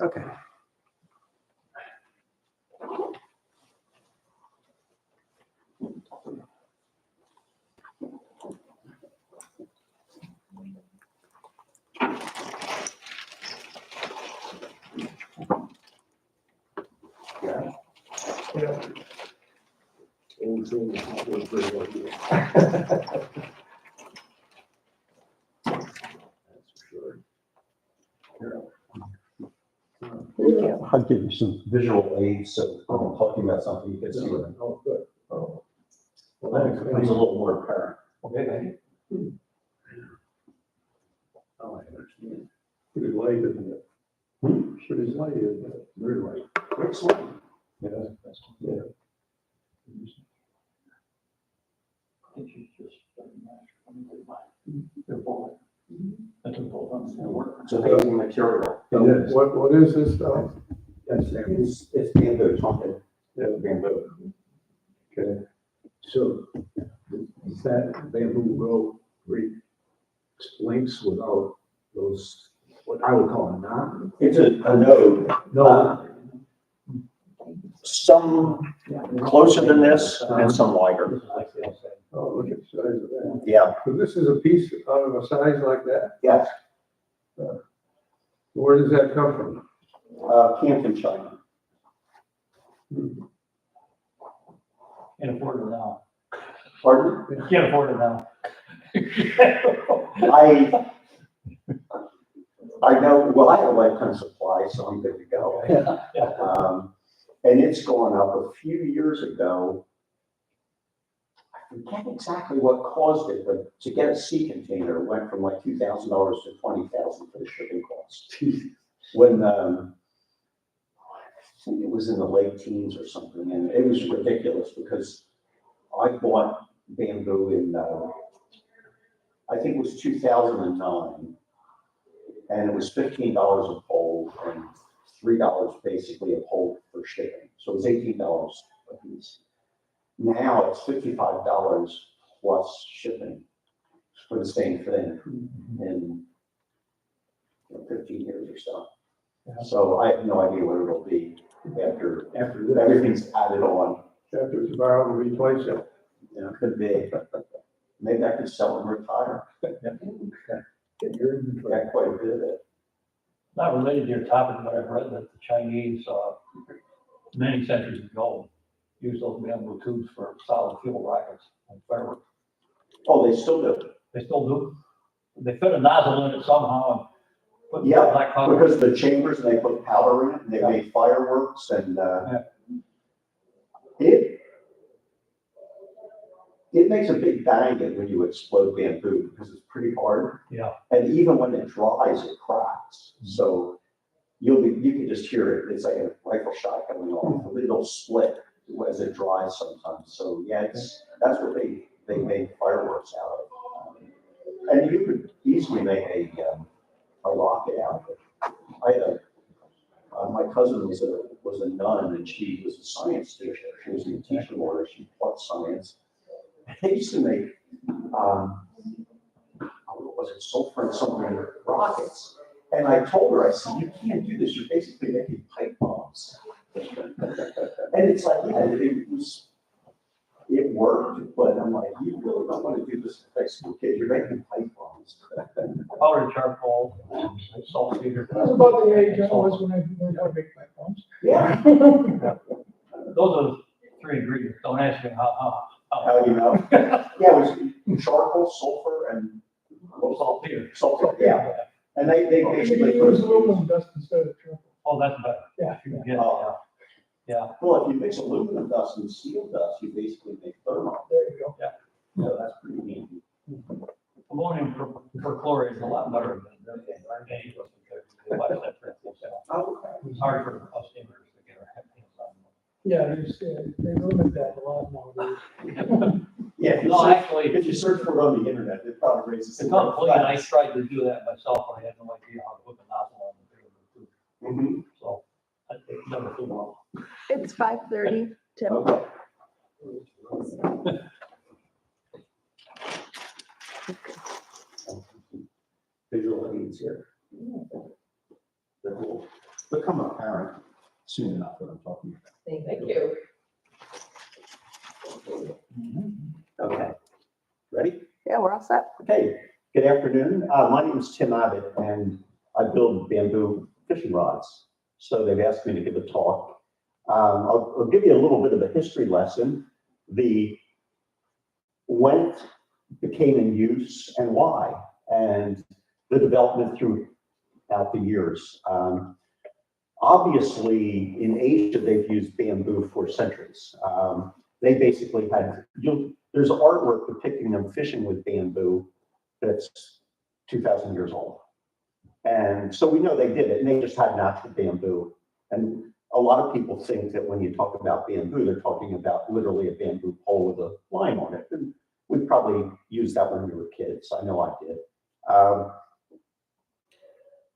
Okay. Yeah. Anything that you feel pretty well here. That's for sure. I'll give you some visual aids, so when I'm talking about something, you can see it. Oh, good. Oh. Well, then it becomes a little more apparent. Okay. Oh, I understand. Pretty light, isn't it? Pretty light, isn't it? Very light. It's like, Yeah. Yeah. it's amazing material. It is. What is this stuff? It's bamboo, trumpet, Yeah. bamboo. Okay. So is that bamboo rope links without those, what I would call a knot? It's a node. No. Some closer than this and some wider. Oh, look at the size of that. Yeah, So this is a piece out of a size like that? yes, Where does that come from? Canton, China. Can't afford it now. Pardon? Can't afford it now. I know, well, I have a lifetime supply, so I'm good to go. And it's gone up a few years ago. I forget exactly what caused it, but to get a sea container, it went from like $2,000 to $20,000 for the shipping cost. When, I think it was in the late teens or something, and it was ridiculous because I bought bamboo in, I think it was 2009, and it was $15 a pole and $3 basically a pole for shipping. So it was $18 a piece. Now it's $55 plus shipping for the same thing in 15 years or so. So I have no idea what it'll be after After everything's added on. After it's borrowed and replace it. You know, could be. Maybe I could sell and retire. Get your inventory. Got quite a bit of it. Not related to your topic, but I've read that the Chinese, many centuries ago, used those bamboo tubes for solid fuel rockets and fireworks. Oh, they still do. They still do. They fit a nozzle in it somehow and put Yeah, black powder. because of the chambers, and they put powder in it, and they made fireworks, and it makes a big bang when you explode bamboo because it's pretty hard. Yeah. And even when it dries, it cracks. So you can just hear it. It's like a rifle shot going off. It'll split as it dries sometimes. So yeah, that's what they made fireworks out of. And you could easily make a rocket out of it. I had my cousin was a nun, and she was a science teacher. She was in the teaching order. She taught science. They used to make, was it sulfur and something rockets? And I told her, I said, you can't do this. You're basically making pipe bombs. And it's like, yeah, it worked, but I'm like, you really don't want to do this to high school kids. You're making pipe bombs. Powdered charcoal, saltpeter. That's about the age I was when I learned how to make pipe bombs. Yeah. Those are the three ingredients. Don't ask me how. How do you know? Yeah, it was charcoal, sulfur, and Saltpeter. sulfur. Yeah. And they You basically use aluminum dust instead of charcoal. Oh, that's better. Yeah. You can get it, yeah. Well, if you mix aluminum dust and steel dust, you basically make thermal. There you go. So that's pretty neat. Ammonium perchlorate is a lot better than any of us because they watch that for itself. Oh, It's hard for us gamers to get our hands on Yeah, they limit that a lot nowadays. yeah, if you No, search- actually, if you search for it on the internet, it probably raises. to come clean, I tried to do that myself, and I had no idea how to hook a nozzle on the bamboo tube. Mhm. So it never flew well. It's 5:30, Tim. Okay. Visual aids here. They're cool. become apparent soon enough what I'm talking about. Thank you. Okay, ready? Yeah, we're all set. Okay, good afternoon. My name is Tim Abbott, and I build bamboo fishing rods. So they've asked me to give a talk. I'll give you a little bit of a history lesson. When it became in use and why, and the development throughout the years. Obviously, in Asia, they've used bamboo for centuries. They basically had, there's artwork depicting them fishing with bamboo that's 2,000 years old. And so we know they did it, and they just had natural bamboo. And a lot of people think that when you talk about bamboo, they're talking about literally a bamboo pole with a line on it. And we probably used that when we were kids. I know I did.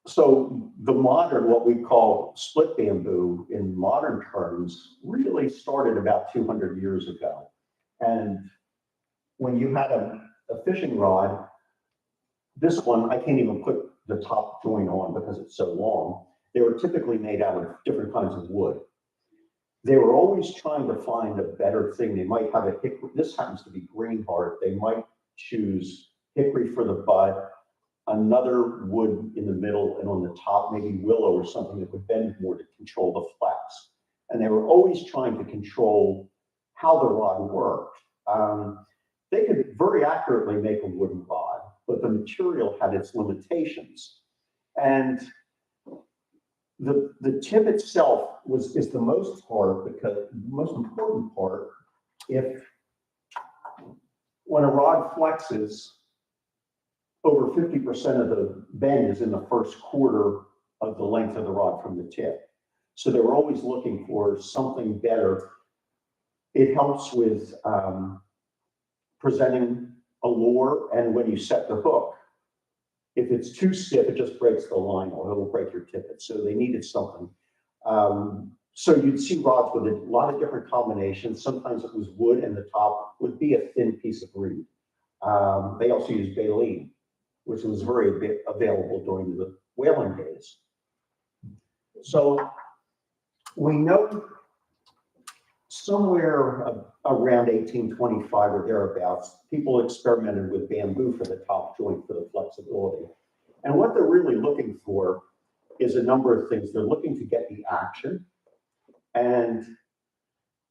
So the modern, what we call split bamboo in modern terms, really started about 200 years ago. And when you had a fishing rod, this one, I can't even put the top joint on because it's so long. They were typically made out of different kinds of wood. They were always trying to find a better thing. They might have a hickory, this happens to be green heart. They might choose hickory for the butt, another wood in the middle, and on the top, maybe willow or something that would bend more to control the flex. And they were always trying to control how the rod worked. They could very accurately make a wooden rod, but the material had its limitations. And the tip itself is the most part, because the most important part, when a rod flexes, over 50% of the bend is in the first quarter of the length of the rod from the tip. So they were always looking for something better. It helps with presenting a lure, and when you set the hook, if it's too stiff, it just breaks the line, or it'll break your tippet. So they needed something. So you'd see rods with a lot of different combinations. Sometimes it was wood, and the top would be a thin piece of reed. They also used baleen, which was very available during the whaling days. So we know somewhere around 1825 or thereabouts, people experimented with bamboo for the top joint for the flexibility. And what they're really looking for is a number of things. They're looking to get the action. And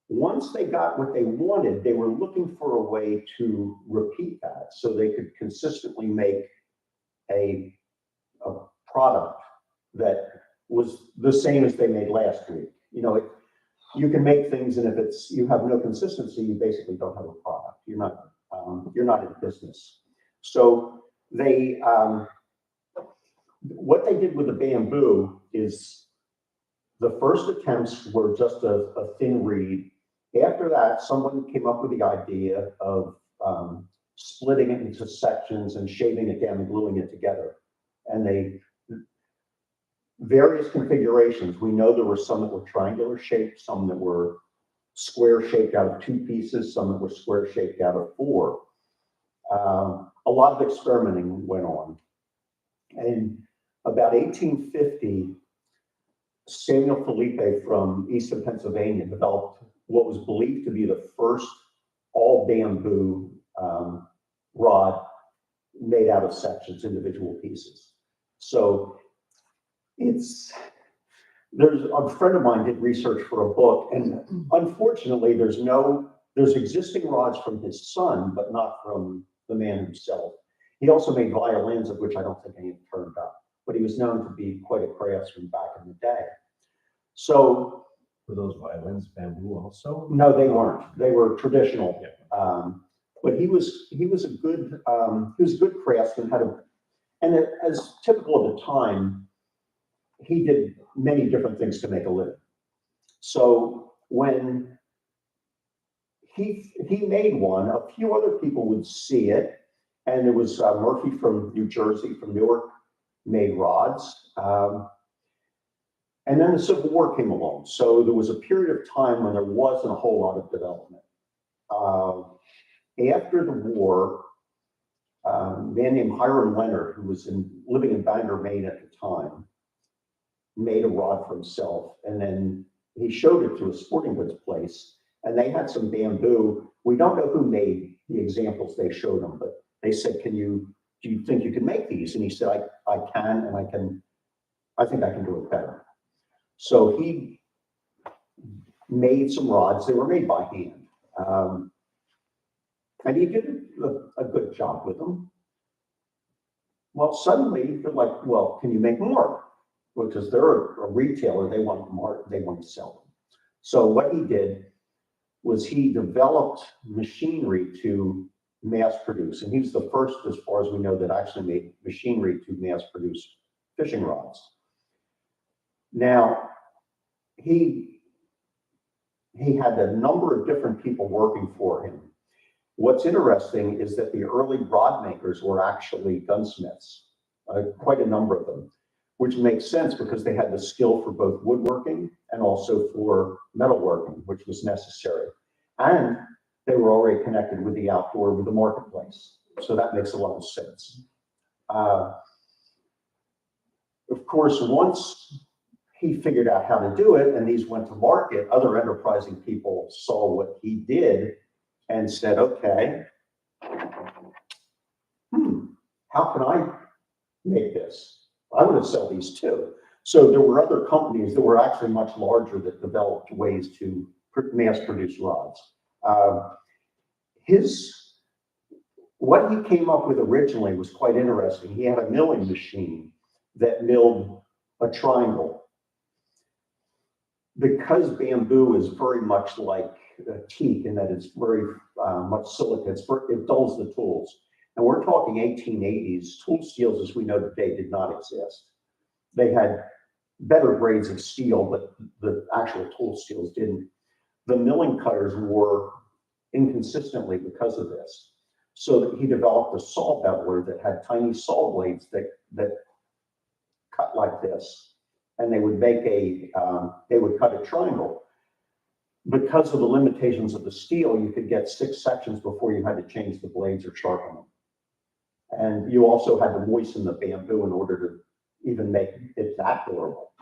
once they got what they wanted, they were looking for a way to repeat that so they could consistently make a product that was the same as they made last week. You know, you can make things, and if you have no consistency, you basically don't have a product. You're not in business. So they, what they did with the bamboo is the first attempts were just a thin reed. After that, someone came up with the idea of splitting it into sections and shaving it down and gluing it together. And various configurations. We know there were some that were triangular shaped, some that were square shaped out of 2 pieces, some that were square shaped out of 4. A lot of experimenting went on. And about 1850, Samuel Felipe from eastern Pennsylvania developed what was believed to be the first all bamboo rod made out of sections, individual pieces. So there's a friend of mine did research for a book, and unfortunately there's existing rods from his son, but not from the man himself. He also made violins, of which I don't think any turned up, but he was known to be quite a craftsman back in the day. So Were those violins bamboo also? no, they weren't. They were traditional. But he was a good craftsman. And as typical of the time, he did many different things to make a living. So when he made one, a few other people would see it, and there was Murphy from New Jersey, from Newark, made rods. And then the Civil War came along. So there was a period of time when there wasn't a whole lot of development. After the war, a man named Hiram Leonard, who was living in Bangor, Maine at the time, made a rod for himself, and then he showed it to a sporting goods place, and they had some bamboo. We don't know who made the examples they showed him, but they said, do you think you can make these? And he said, I can, and I think I can do it better. So he made some rods. They were made by hand. And he did a good job with them. Well, suddenly they're like, well, can you make more? Because they're a retailer, they want more, they want to sell them. So what he did was he developed machinery to mass produce. And he's the first, as far as we know, that actually made machinery to mass produce fishing rods. Now, he had a number of different people working for him. What's interesting is that the early rod makers were actually gunsmiths, quite a number of them, which makes sense because they had the skill for both woodworking and also for metalworking, which was necessary. And they were already connected with the outdoor, with the marketplace. So that makes a lot of sense. Of course, once he figured out how to do it and these went to market, other enterprising people saw what he did and said, okay, how can I make this? I want to sell these too. So there were other companies that were actually much larger that developed ways to mass produce rods. What he came up with originally was quite interesting. He had a milling machine that milled a triangle. Because bamboo is very much like teak in that it's very much silica, it dulls the tools. And we're talking 1880s. Tool steels, as we know today, did not exist. They had better grades of steel, but the actual tool steels didn't. The milling cutters wore inconsistently because of this. So he developed a saw beveler that had tiny saw blades that cut like this, and they would make they would cut a triangle. Because of the limitations of the steel, you could get 6 sections before you had to change the blades or sharpen them. And you also had to moisten the bamboo in order to even make it that durable.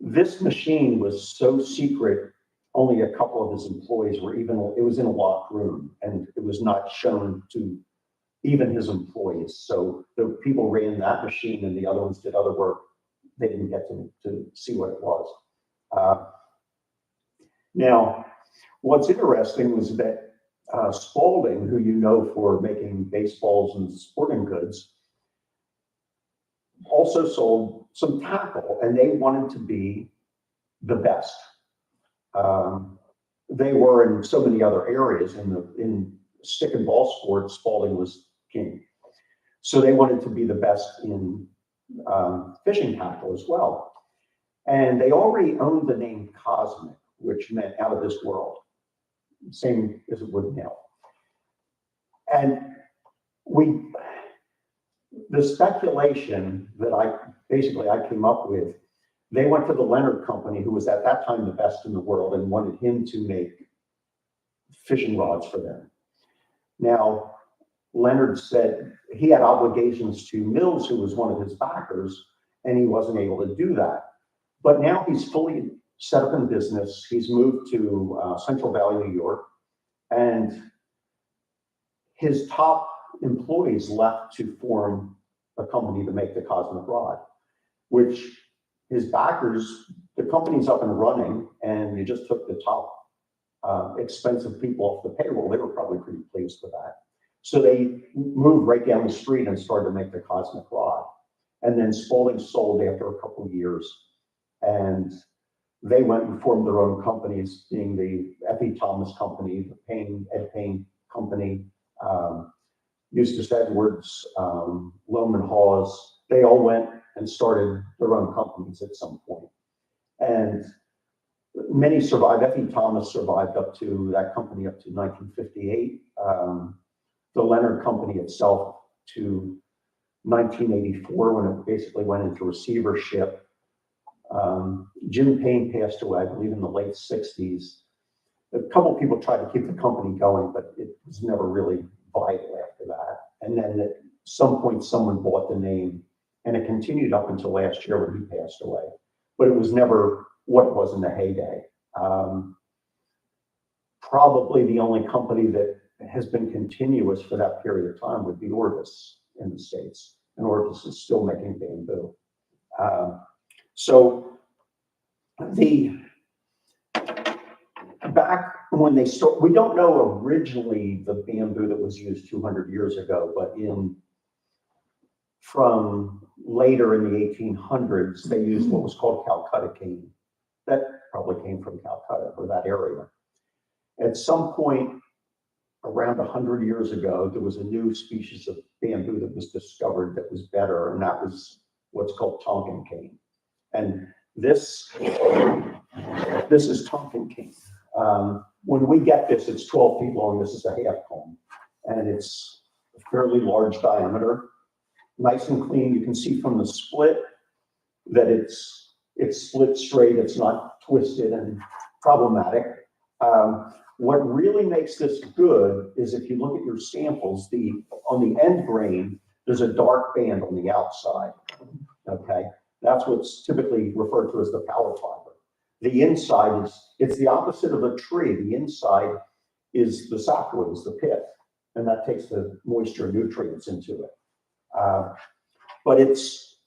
This machine was so secret, only a couple of his employees were it was in a locked room, and it was not shown to even his employees. So the people ran that machine and the other ones did other work. They didn't get to see what it was. Now, what's interesting was that Spalding, who you know for making baseballs and sporting goods, also sold some tackle, and they wanted to be the best. They were in so many other areas. In stick and ball sports, Spalding was king. So they wanted to be the best in fishing tackle as well. And they already owned the name Cosmic, which meant out of this world, same as it would now. And the speculation that I came up with, they went to the Leonard Company, who was at that time the best in the world, and wanted him to make fishing rods for them. Now, Leonard said he had obligations to Mills, who was one of his backers, and he wasn't able to do that. But now he's fully set up in business. He's moved to Central Valley, New York, and his top employees left to form a company to make the Cosmic Rod, which his backers, the company's up and running, and you just took the top expensive people off the payroll. They were probably pretty pleased with that. So they moved right down the street and started to make the Cosmic Rod. And then Spalding sold after a couple of years, and they went and formed their own companies, being the F.E. Thomas Company, the Ed Payne Company, Eustace Edwards, Loman Hawes. They all went and started their own companies at some point. And many survived. F.E. Thomas survived up to that company up to 1958. The Leonard Company itself to 1984, when it basically went into receivership. Jim Payne passed away, I believe, in the late 60s. A couple of people tried to keep the company going, but it was never really vital after that. And then at some point, someone bought the name And it continued up until last year when he passed away. But it was never what it was in the heyday. Probably the only company that has been continuous for that period of time would be Orvis in the States. And Orvis is still making bamboo. So back when they start, we don't know originally the bamboo that was used 200 years ago, but from later in the 1800s, they used what was called Calcutta cane. That probably came from Calcutta or that area. At some point around 100 years ago, there was a new species of bamboo that was discovered that was better, and that was what's called Tonkin cane. And this is Tonkin cane. When we get this, it's 12 feet long. This is a half cone, and it's a fairly large diameter, nice and clean. You can see from the split that it's split straight. It's not twisted and problematic. What really makes this good is if you look at your samples, on the end grain, there's a dark band on the outside. Okay, that's what's typically referred to as the power fiber. The inside it's the opposite of a tree. The inside is the sapwood, is the pith, and that takes the moisture and nutrients into it. But this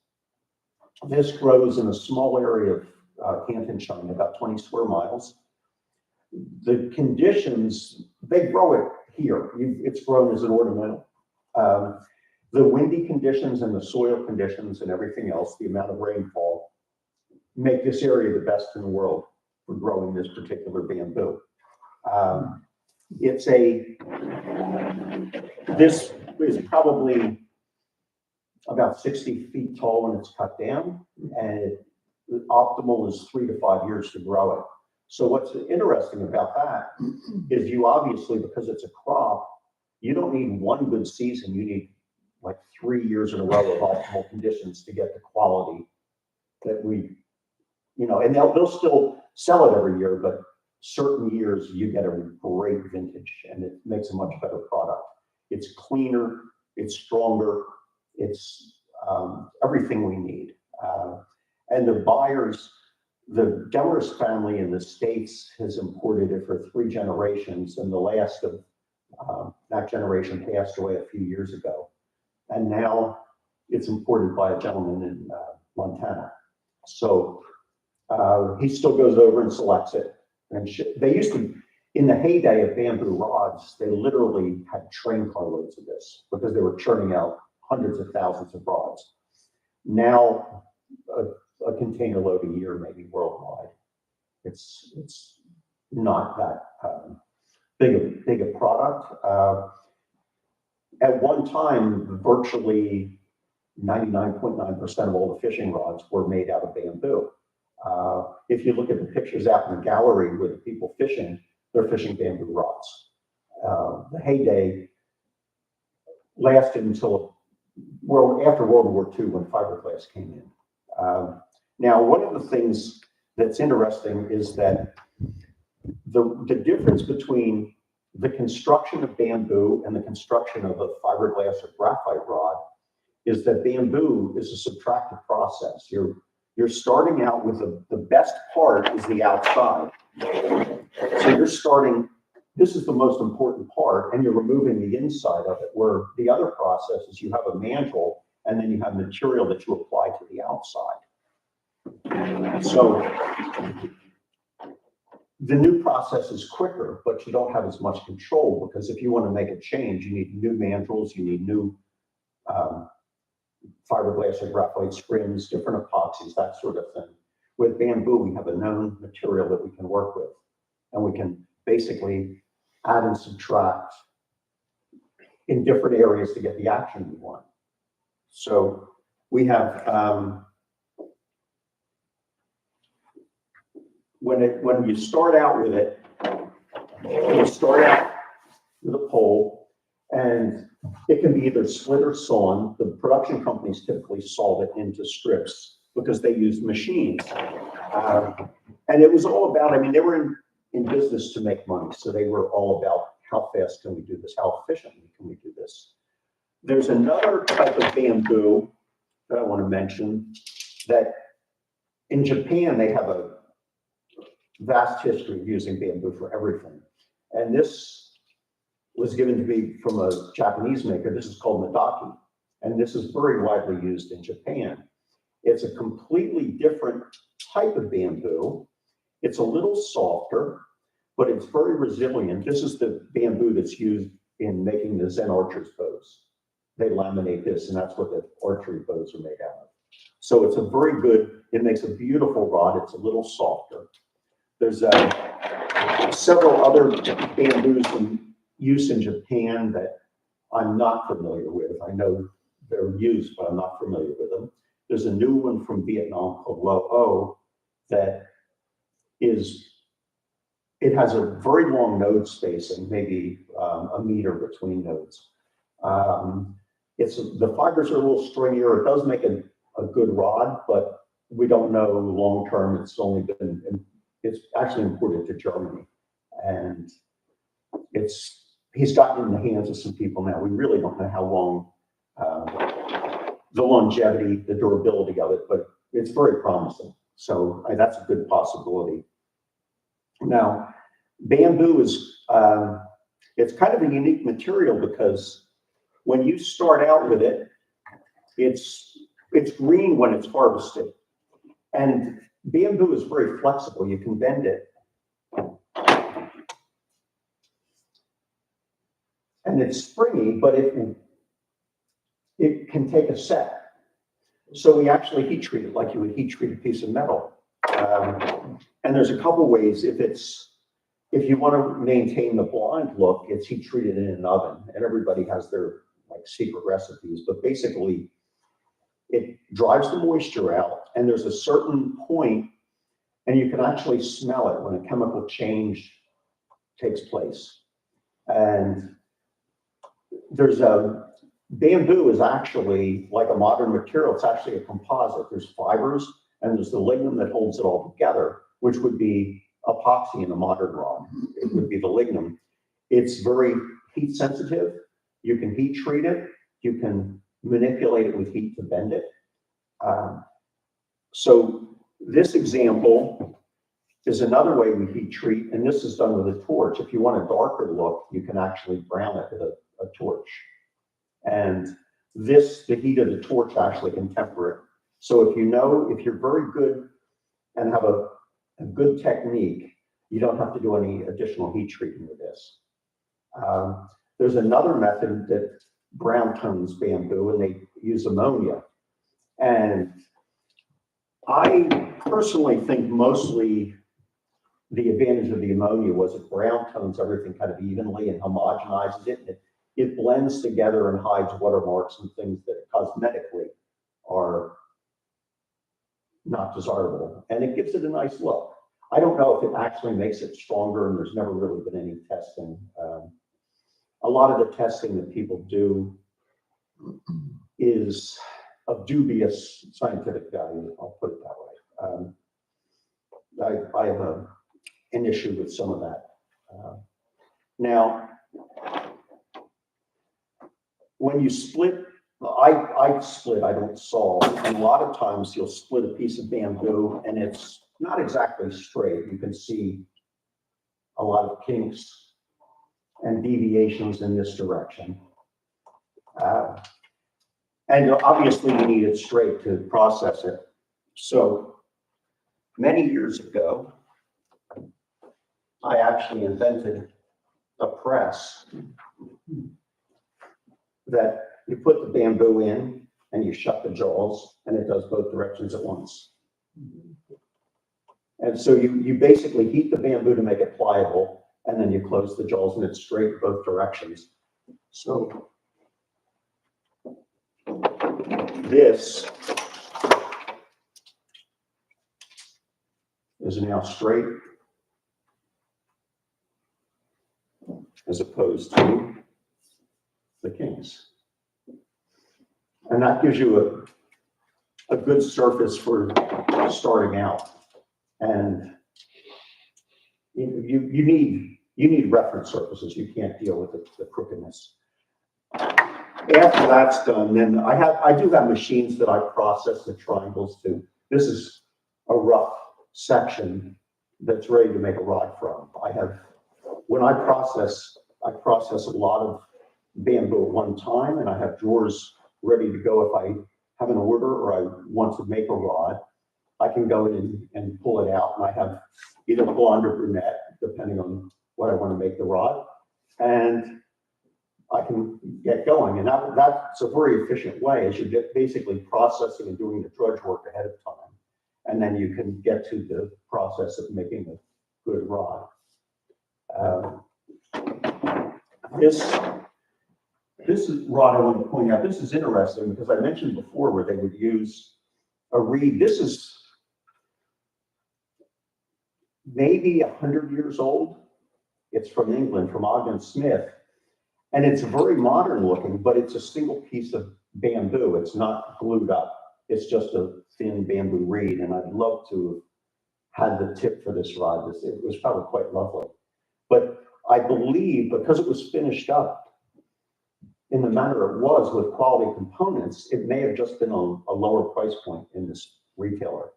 grows in a small area of Canton, China, about 20 square miles. The conditions, they grow it here. It's grown as an ornamental. The windy conditions and the soil conditions and everything else, the amount of rainfall, make this area the best in the world for growing this particular bamboo. This is probably about 60 feet tall when it's cut down, and the optimal is 3 to 5 years to grow it. So what's interesting about that is you obviously, because it's a crop, you don't need one good season. You need like 3 years in a row of optimal conditions to get the quality that and they'll still sell it every year, but certain years you get a great vintage and it makes a much better product. It's cleaner, it's stronger, it's everything we need. And the buyers, the Demers family in the States has imported it for 3 generations, and the last of that generation passed away a few years ago. And now it's imported by a gentleman in Montana. So he still goes over and selects it. And they used to, in the heyday of bamboo rods, they literally had train carloads of this because they were churning out hundreds of thousands of rods. Now, a container load a year, maybe worldwide. It's not that big a product. At one time, virtually 99.9% of all the fishing rods were made out of bamboo. If you look at the pictures out in the gallery with the people fishing, they're fishing bamboo rods. The heyday lasted until after World War II when fiberglass came in. Now, one of the things that's interesting is that the difference between the construction of bamboo and the construction of a fiberglass or graphite rod is that bamboo is a subtractive process. You're starting out with the best part is the outside. So you're starting, this is the most important part, and you're removing the inside of it, where the other process is you have a mantle and then you have material that you apply to the outside. So the new process is quicker, but you don't have as much control, because if you want to make a change, you need new mantles, you need new fiberglass or graphite scrims, different epoxies, that sort of thing. With bamboo, we have a known material that we can work with, and we can basically add and subtract in different areas to get the action we want. So we have, when you start out with it, you start out with a pole, and it can be either split or sawn. The production companies typically sawed it into strips because they used machines. And it was all about, I mean, they were in business to make money. So they were all about how fast can we do this? How efficiently can we do this? There's another type of bamboo that I want to mention, that in Japan, they have a vast history of using bamboo for everything. And this was given to me from a Japanese maker. This is called Madaki. And this is very widely used in Japan. It's a completely different type of bamboo. It's a little softer, but it's very resilient. This is the bamboo that's used in making the Zen archer's bows. They laminate this, and that's what the archery bows are made out of. So it's a very good, it makes a beautiful rod. It's a little softer. There's several other bamboos in use in Japan that I'm not familiar with. I know they're used, but I'm not familiar with them. There's a new one from Vietnam called Lo-O that it has a very long node spacing, maybe a meter between nodes. The fibers are a little stringier. It does make a good rod, but we don't know long term. It's actually imported to Germany, and he's gotten in the hands of some people now. We really don't know how long the longevity, the durability of it, but it's very promising. So that's a good possibility. Now, bamboo is, it's kind of a unique material because when you start out with it, it's green when it's harvested. And bamboo is very flexible. You can bend it. And it's springy, but it can take a set. So we actually heat treat it like you would heat treat a piece of metal. And there's a couple ways. If you want to maintain the blonde look, it's heat treated in an oven, and everybody has their secret recipes. But basically, it drives the moisture out, and there's a certain point, and you can actually smell it when a chemical change takes place. And bamboo is actually like a modern material. It's actually a composite. There's fibers, and there's the lignin that holds it all together, which would be epoxy in a modern rod. It would be the lignum. It's very heat sensitive. You can heat treat it. You can manipulate it with heat to bend it. So this example is another way we heat treat, and this is done with a torch. If you want a darker look, you can actually brown it with a torch. And the heat of the torch actually can temper it. So if you're very good and have a good technique, you don't have to do any additional heat treating with this. There's another method that brown tones bamboo, and they use ammonia. And I personally think mostly the advantage of the ammonia was it brown tones everything kind of evenly and homogenizes it. And it blends together and hides watermarks and things that cosmetically are not desirable. And it gives it a nice look. I don't know if it actually makes it stronger, and there's never really been any testing. A lot of the testing that people do is of dubious scientific value, I'll put it that way. I have an issue with some of that. Now, when you split, I split, I don't saw, and a lot of times you'll split a piece of bamboo and it's not exactly straight. You can see a lot of kinks and deviations in this direction. And obviously you need it straight to process it. So many years ago, I actually invented a press that you put the bamboo in and you shut the jaws, and it does both directions at once. And so you basically heat the bamboo to make it pliable, and then you close the jaws and it's straight both directions. So this is now straight as opposed to the kinks. And that gives you a good surface for starting out. And you need reference surfaces. You can't deal with the crookedness. After that's done, then I do have machines that I process the triangles to. This is a rough section that's ready to make a rod from. When I process a lot of bamboo at one time, and I have drawers ready to go if I have an order or I want to make a rod. I can go in and pull it out, and I have either blonde or brunette, depending on what I want to make the rod, and I can get going. And that's a very efficient way, as you get basically processing and doing the drudge work ahead of time, and then you can get to the process of making a good rod. This is rod I want to point out. This is interesting because I mentioned before where they would use a reed. This is maybe 100 years old. It's from England, from Ogden Smith. And it's very modern looking, but it's a single piece of bamboo. It's not glued up. It's just a thin bamboo reed. And I'd love to have had the tip for this rod. It was probably quite lovely. But I believe because it was finished up in the manner it was with quality components, it may have just been a lower price point in this retailer.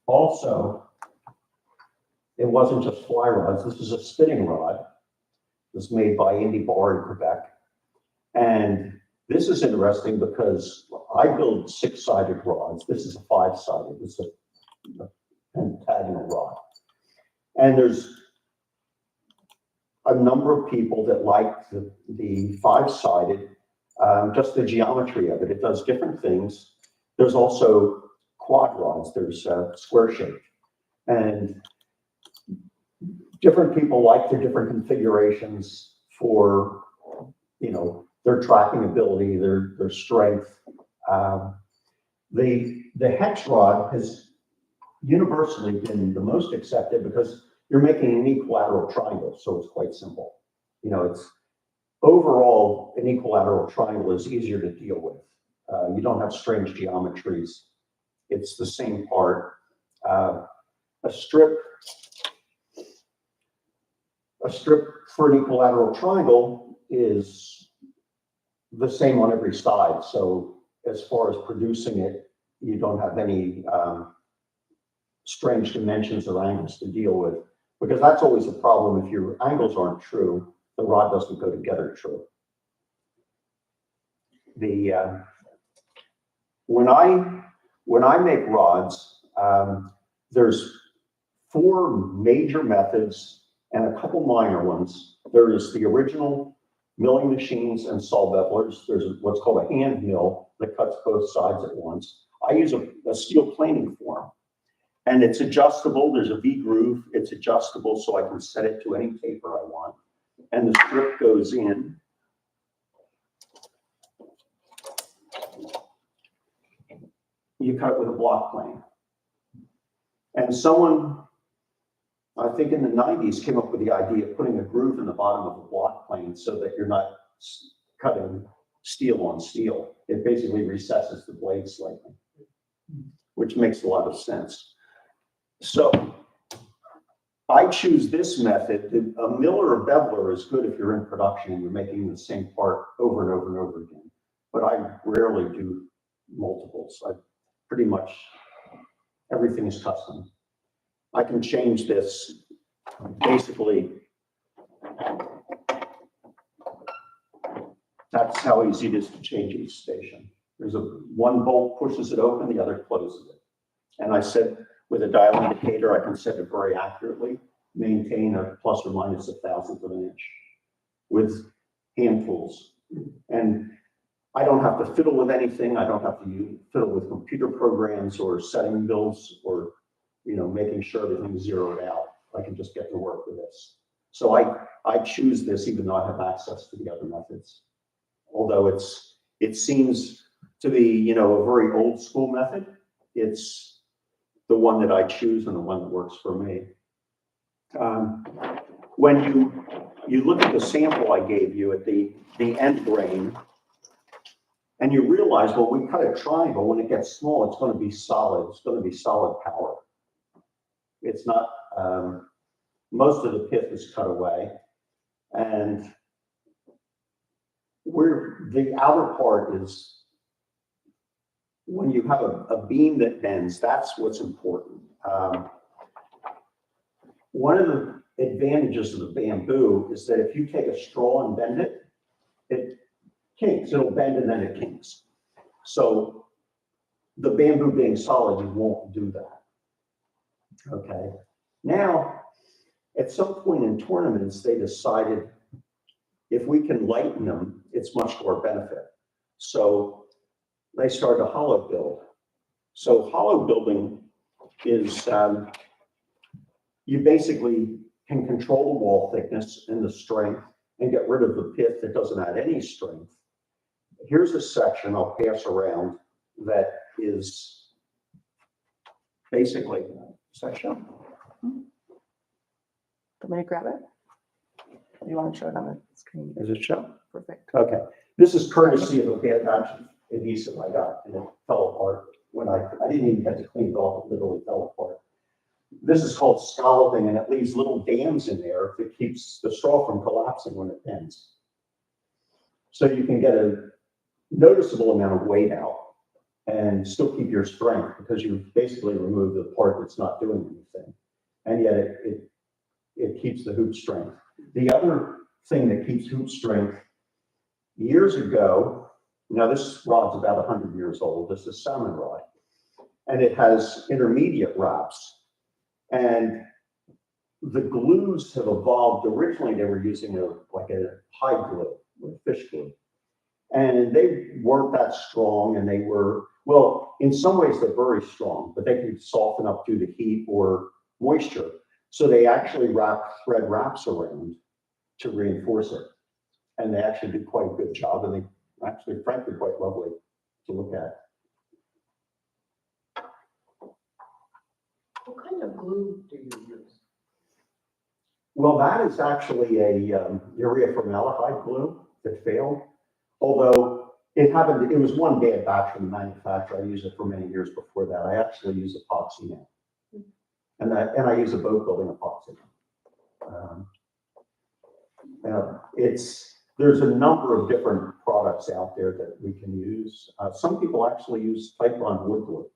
Also, it wasn't just fly rods. This is a spinning rod. It was made by Indy Bar in Quebec. And this is interesting because I build 6-sided rods. This is a 5-sided. It's a pentagonal rod. And there's a number of people that like the 5-sided, just the geometry of it. It does different things. There's also quad rods. There's square shaped. And different people like their different configurations for, their tracking ability, their strength. The hex rod has universally been the most accepted because you're making an equilateral triangle, so it's quite simple. It's overall an equilateral triangle is easier to deal with. You don't have strange geometries. It's the same part. A strip for an equilateral triangle is the same on every side. So as far as producing it, you don't have any strange dimensions or angles to deal with, because that's always a problem. If your angles aren't true, the rod doesn't go together true. When I make rods, there's 4 major methods and a couple minor ones. There is the original milling machines and saw bevelers. There's what's called a hand mill that cuts both sides at once. I use a steel planing form, and it's adjustable. There's a V groove. It's adjustable, so I can set it to any taper I want. And the strip goes in. You cut it with a block plane. And someone, I think in the 90s, came up with the idea of putting a groove in the bottom of a block plane so that you're not cutting steel on steel. It basically recesses the blade slightly, which makes a lot of sense. So I choose this method. A miller or beveler is good if you're in production and you're making the same part over and over and over again. But I rarely do multiples. Pretty much everything is custom. I can change this basically. That's how easy it is to change each station. There's one bolt pushes it open, the other closes it. And I said with a dial indicator, I can set it very accurately, maintain a plus or minus 1/1000 of an inch with hand tools. And I don't have to fiddle with anything. I don't have to fiddle with computer programs or setting builds or, making sure everything's zeroed out. I can just get to work with this. So I choose this even though I have access to the other methods. Although it seems to be, a very old school method, it's the one that I choose and the one that works for me. When you look at the sample I gave you at the end grain, and you realize, well, we cut a triangle, when it gets small, it's going to be solid. It's going to be solid power. It's not, most of the pith is cut away. And where the outer part is, when you have a beam that bends, that's what's important. One of the advantages of the bamboo is that if you take a straw and bend it, it kinks, it'll bend and then it kinks. So the bamboo being solid, you won't do that. Okay. Now, at some point in tournaments, they decided if we can lighten them, it's much to our benefit. So they started a hollow build. So hollow building is, you basically can control the wall thickness and the strength and get rid of the pith that doesn't add any strength. Here's a section I'll pass around that is basically, is that show? Want me to grab it? Or you want to show it on the screen? Is it show? Perfect. Okay. This is courtesy of a bad batch of adhesive I got, and it fell apart when I didn't even get to clean it off, it literally fell apart. This is called scalloping, and it leaves little dams in there that keeps the straw from collapsing when it bends. So you can get a noticeable amount of weight out and still keep your strength because you basically remove the part that's not doing anything. And yet it keeps the hoop strength. The other thing that keeps hoop strength, years ago, now this rod's about 100 years old, this is salmon rod, and it has intermediate wraps. And the glues have evolved. Originally, they were using like a hide glue, or fish glue. And they weren't that strong, and they were, well, in some ways they're very strong, but they can soften up due to heat or moisture. So they actually wrap thread wraps around to reinforce it. And they actually do quite a good job, and they actually, frankly, quite lovely to look at. What kind of glue do you use? Well, that is actually a urea formaldehyde glue that failed. Although it was one bad batch from the manufacturer. I used it for many years before that. I actually use epoxy now. And I use a boat building epoxy. There's a number of different products out there that we can use. Some people actually use Titebond wood glue,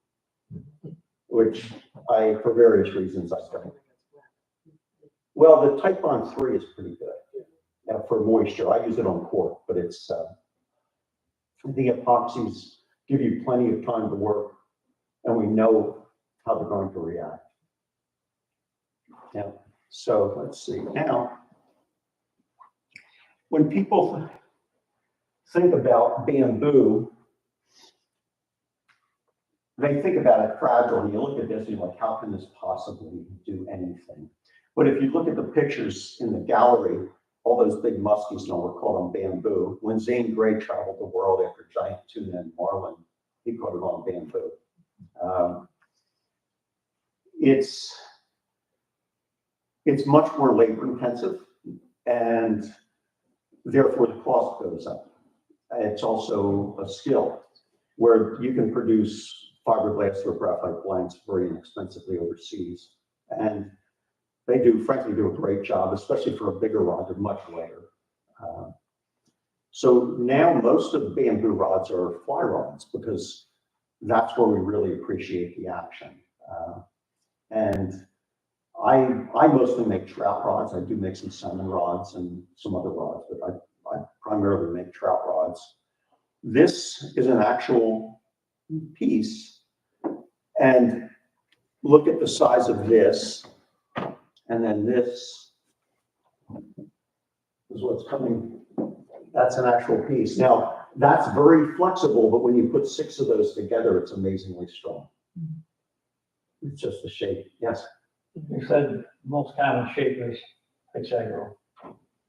which for various reasons, I don't. Well, the Titebond 3 is pretty good for moisture. I use it on cork, but it's the epoxies give you plenty of time to work, and we know how they're going to react. Yeah. So let's see. Now, when people think about bamboo, they think about it fragile, and you look at this and you're like, how can this possibly do anything? But if you look at the pictures in the gallery, all those big muskies, we're called them bamboo. When Zane Grey traveled the world after giant tuna and marlin, he caught it on bamboo. It's much more labor intensive, and therefore the cost goes up. It's also a skill where you can produce fiberglass or graphite blanks very inexpensively overseas. And they frankly do a great job, especially for a bigger rod. They're much lighter. So now most of the bamboo rods are fly rods because that's where we really appreciate the action. And I mostly make trout rods. I do make some salmon rods and some other rods, but I primarily make trout rods. This is an actual piece, and look at the size of this, and then this is what's coming. That's an actual piece. Now, that's very flexible, but when you put 6 of those together, it's amazingly strong. It's just the shape. Yes? You said most common shape is hexagonal.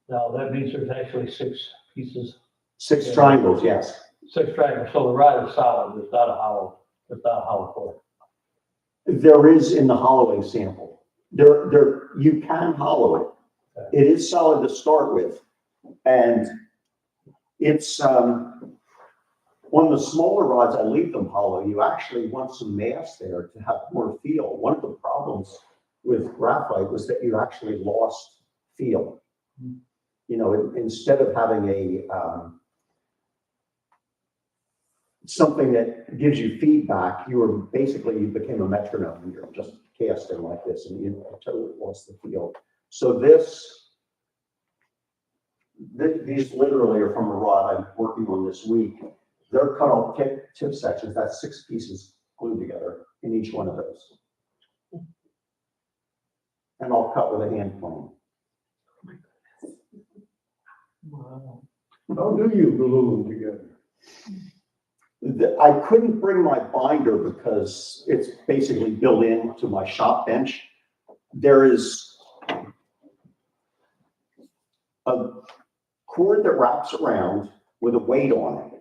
Now, that means there's actually 6 pieces. 6 triangles, yes. 6 triangles, so the rod is solid, there's not a hollow core. There is in the hollowing sample. You can hollow it. Okay. It is solid to start with, and it's on the smaller rods. I leave them hollow. You actually want some mass there to have more feel. One of the problems with graphite was that you actually lost feel. instead of having something that gives you feedback, you became a metronome, and you're just casting like this, and you totally lost the feel. So these literally are from a rod I'm working on this week. They're cut off tip sections. That's 6 pieces glued together in each one of those. And I'll cut with a hand plane. Wow. How do you glue them together? I couldn't bring my binder because it's basically built into my shop bench. There is a cord that wraps around with a weight on it.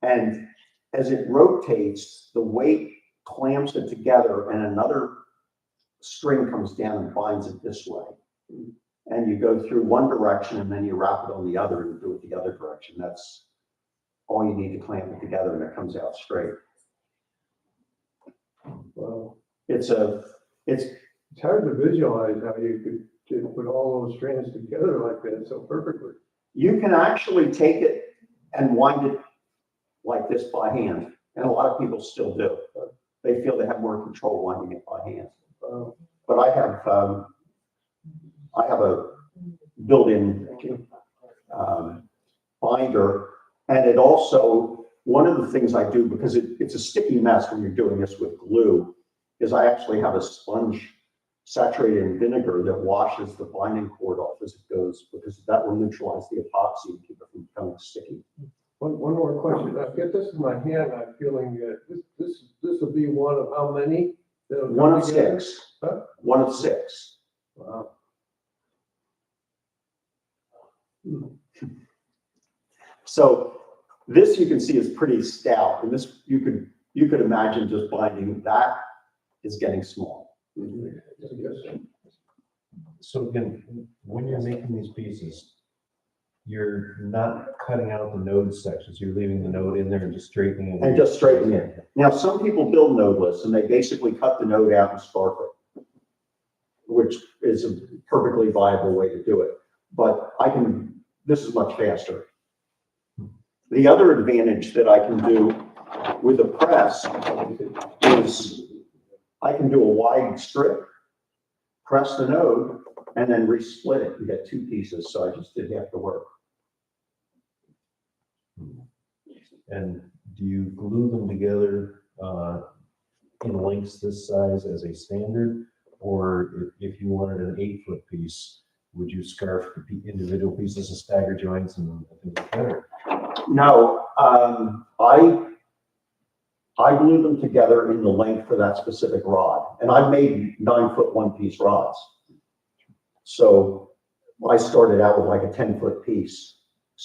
And as it rotates, the weight clamps it together and another string comes down and binds it this way. And you go through one direction and then you wrap it on the other and do it the other direction. That's all you need to clamp it together and it comes out straight. Well, It's hard to visualize how you could put all those strands together like that so perfectly. you can actually take it and wind it like this by hand. And a lot of people still do. They feel they have more control winding it by hand. But I have a built-in binder, and it also, one of the things I do, because it's a sticky mess when you're doing this with glue, is I actually have a sponge saturated in vinegar that washes the binding cord off as it goes, because that will neutralize the epoxy and keep it from becoming sticky. One more question. I get this in my hand. I'm feeling that this will be one of how many? that'll come One of together? 6. Huh? One of 6. Wow. So this you can see is pretty stout, and this you could imagine just binding. That is getting small. So again, when you're making these pieces, you're not cutting out the node sections, you're leaving the node in there and just straightening it. And just straighten it. Now, some people build nodeless and they basically cut the node out and scarf it, which is a perfectly viable way to do it. But this is much faster. The other advantage that I can do with a press is I can do a wide strip, press the node, and then resplit it and get 2 pieces. So I just did half the work. And do you glue them together in lengths this size as a standard? Or if you wanted an 8-foot piece, would you scarf the individual pieces of stagger joints and things like that? No, I glue them together in the length for that specific rod. And I've made 9-foot 1-piece rods. So I started out with like a 10-foot piece.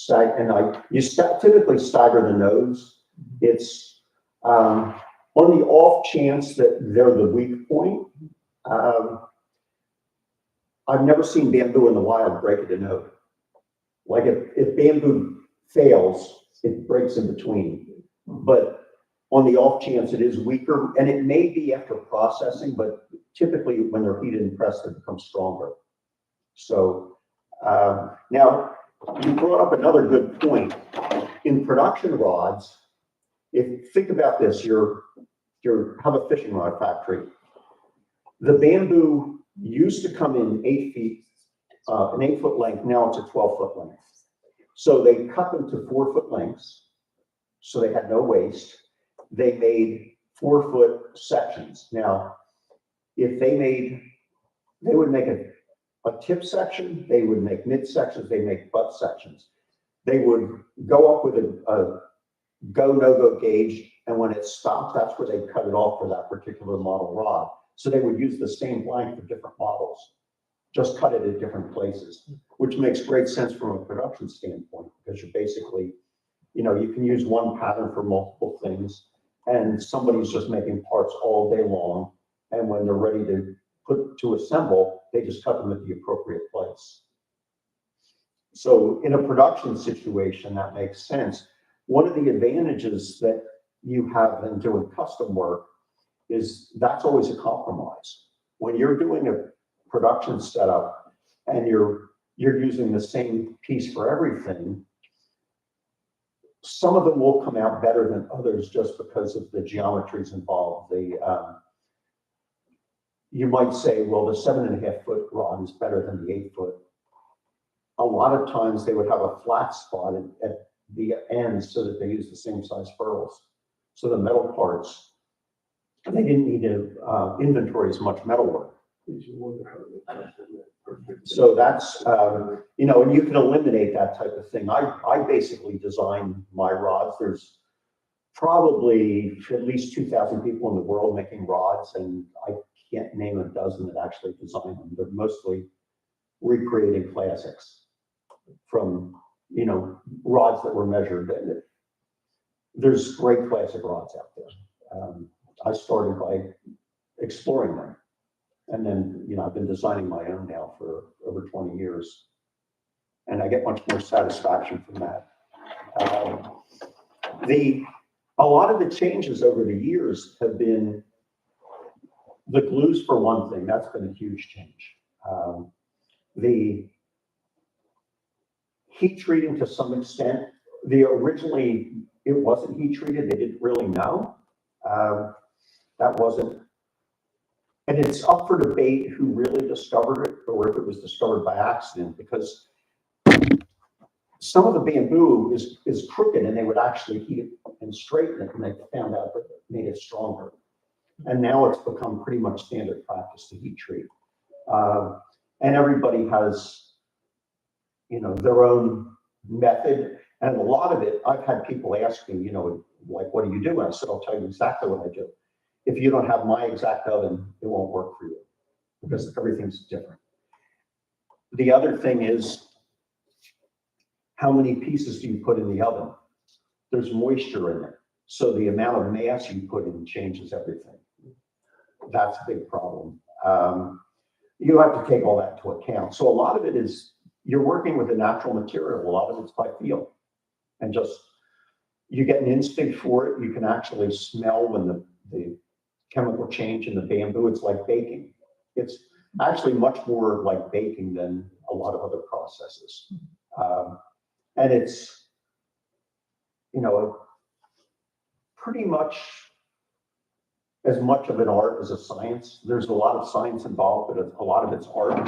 You typically stagger the nodes. It's on the off chance that they're the weak point. I've never seen bamboo in the wild break at a node. Like if bamboo fails, it breaks in between. But on the off chance it is weaker, and it may be after processing, but typically when they're heated and pressed, they become stronger. So now you brought up another good point. In production rods, think about this, you have a fishing rod factory. The bamboo used to come in 8 feet, an 8-foot length. Now it's a 12-foot length. So they cut them to 4-foot lengths. So they had no waste. They made 4-foot sections. Now, if they would make a tip section, they would make mid sections, they make butt sections. They would go up with a go, no-go gauge, and when it stopped, that's where they cut it off for that particular model rod. So they would use the same blank for different models, just cut it at different places, which makes great sense from a production standpoint, because you're basically, you can use one pattern for multiple things, and somebody's just making parts all day long, and when they're ready to assemble, they just cut them at the appropriate place. So in a production situation, that makes sense. One of the advantages that you have in doing custom work is that's always a compromise. When you're doing a production setup and you're you're using the same piece for everything, some of them will come out better than others just because of the geometries involved. You might say, well, the 7.5-foot rod is better than the 8-foot. A lot of times they would have a flat spot at the ends so that they use the same size furrows. So the metal parts, they didn't need to inventory as much metal work. So that's, you know, and you can eliminate that type of thing. I basically design my rods. There's probably at least 2,000 people in the world making rods, and I can't name a dozen that actually design them. They're mostly recreating classics from, you know, rods that were measured. And there's great classic rods out there. I started by exploring them. And then, you know, I've been designing my own now for over 20 years. And I get much more satisfaction from that. A lot of the changes over the years have been the glues, for one thing. That's been a huge change. The heat treating to some extent. Originally, it wasn't heat treated. They didn't really know. That wasn't. And it's up for debate who really discovered it or if it was discovered by accident, because some of the bamboo is crooked and they would actually heat it and straighten it, and they found out that it made it stronger. And now it's become pretty much standard practice to heat treat. And everybody has, you know, their own method. And a lot of it, I've had people ask me, you know, like, what do you do? And I said, I'll tell you exactly what I do. If you don't have my exact oven, it won't work for you because everything's different. The other thing is, how many pieces do you put in the oven? There's moisture in it. So the amount of mass you put in changes everything. That's a big problem. You have to take all that into account. So a lot of it is, you're working with a natural material. A lot of it's by feel. And just, you get an instinct for it. You can actually smell when the chemical change in the bamboo. It's like baking. It's actually much more like baking than a lot of other processes. And it's, you know, pretty much as much of an art as a science. There's a lot of science involved, but a lot of it's art.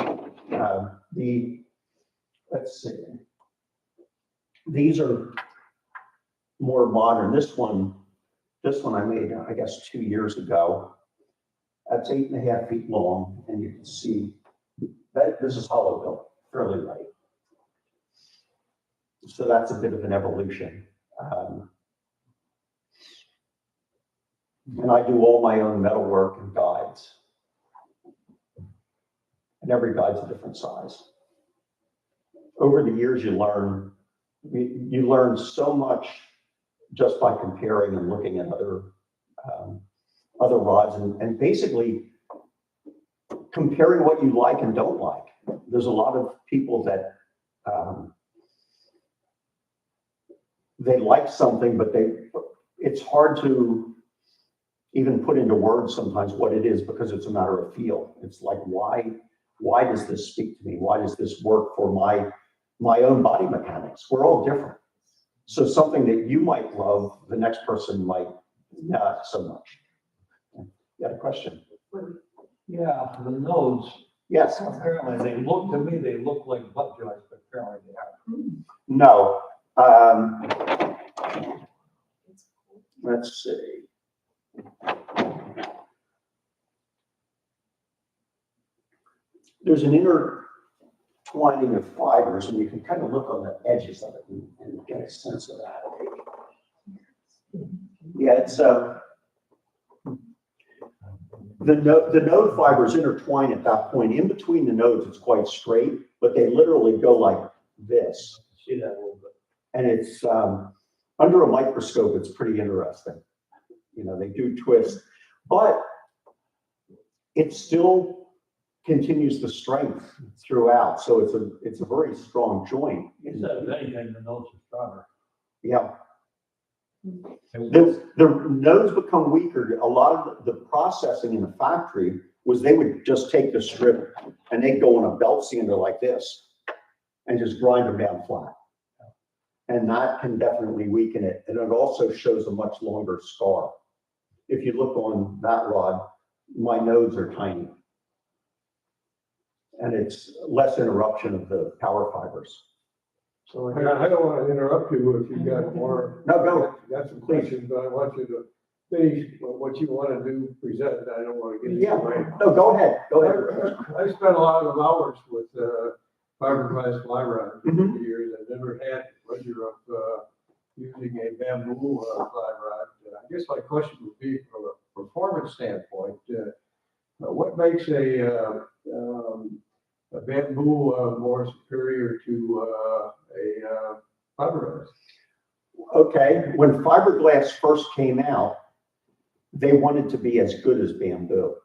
Let's see. These are more modern. This one I made, I guess, 2 years ago. That's 8.5 feet long, and you can see that this is hollow built, fairly light. So that's a bit of an evolution. And I do all my own metalwork and guides. And every guide's a different size. Over the years, you learn so much just by comparing and looking at other rods and basically comparing what you like and don't like. There's a lot of people that they like something, but it's hard to even put into words sometimes what it is, because it's a matter of feel. It's like, why does this speak to me? Why does this work for my own body mechanics? We're all different. So something that you might love, the next person might not so much. You had a question? Yeah, the nodes, Yes. apparently they look like butt joints, but apparently they aren't. No. Let's see. There's an intertwining of fibers, and you can kind of look on the edges of it and get a sense of that. Yeah, it's the node fibers intertwine at that point. In between the nodes, it's quite straight, but they literally go like this. See that a little bit. And it's under a microscope, it's pretty interesting. You know, they do twist, but it still continues the strength throughout. So it's a very strong joint. You said if anything, the nodes are stronger. Yeah. The nodes become weaker. A lot of the processing in the factory was they would just take the strip and they'd go on a belt sander like this and just grind them down flat. And that can definitely weaken it. And it also shows a much longer scar. If you look on that rod, my nodes are tiny. And it's less interruption of the power fibers. So I don't want to interrupt you if you've got more. No, go. You got some questions, but I want you to finish what you want to do, present. I don't want to get Yeah, in the way. no, go ahead, go ahead. I spent a lot of hours with fiberglass fly rods over Mhm. the years. I've never had the pleasure of using a bamboo fly rod. I guess my question would be from a performance standpoint, what makes a bamboo more superior to a fiberglass? Okay, when fiberglass first came out, they wanted to be as good as bamboo.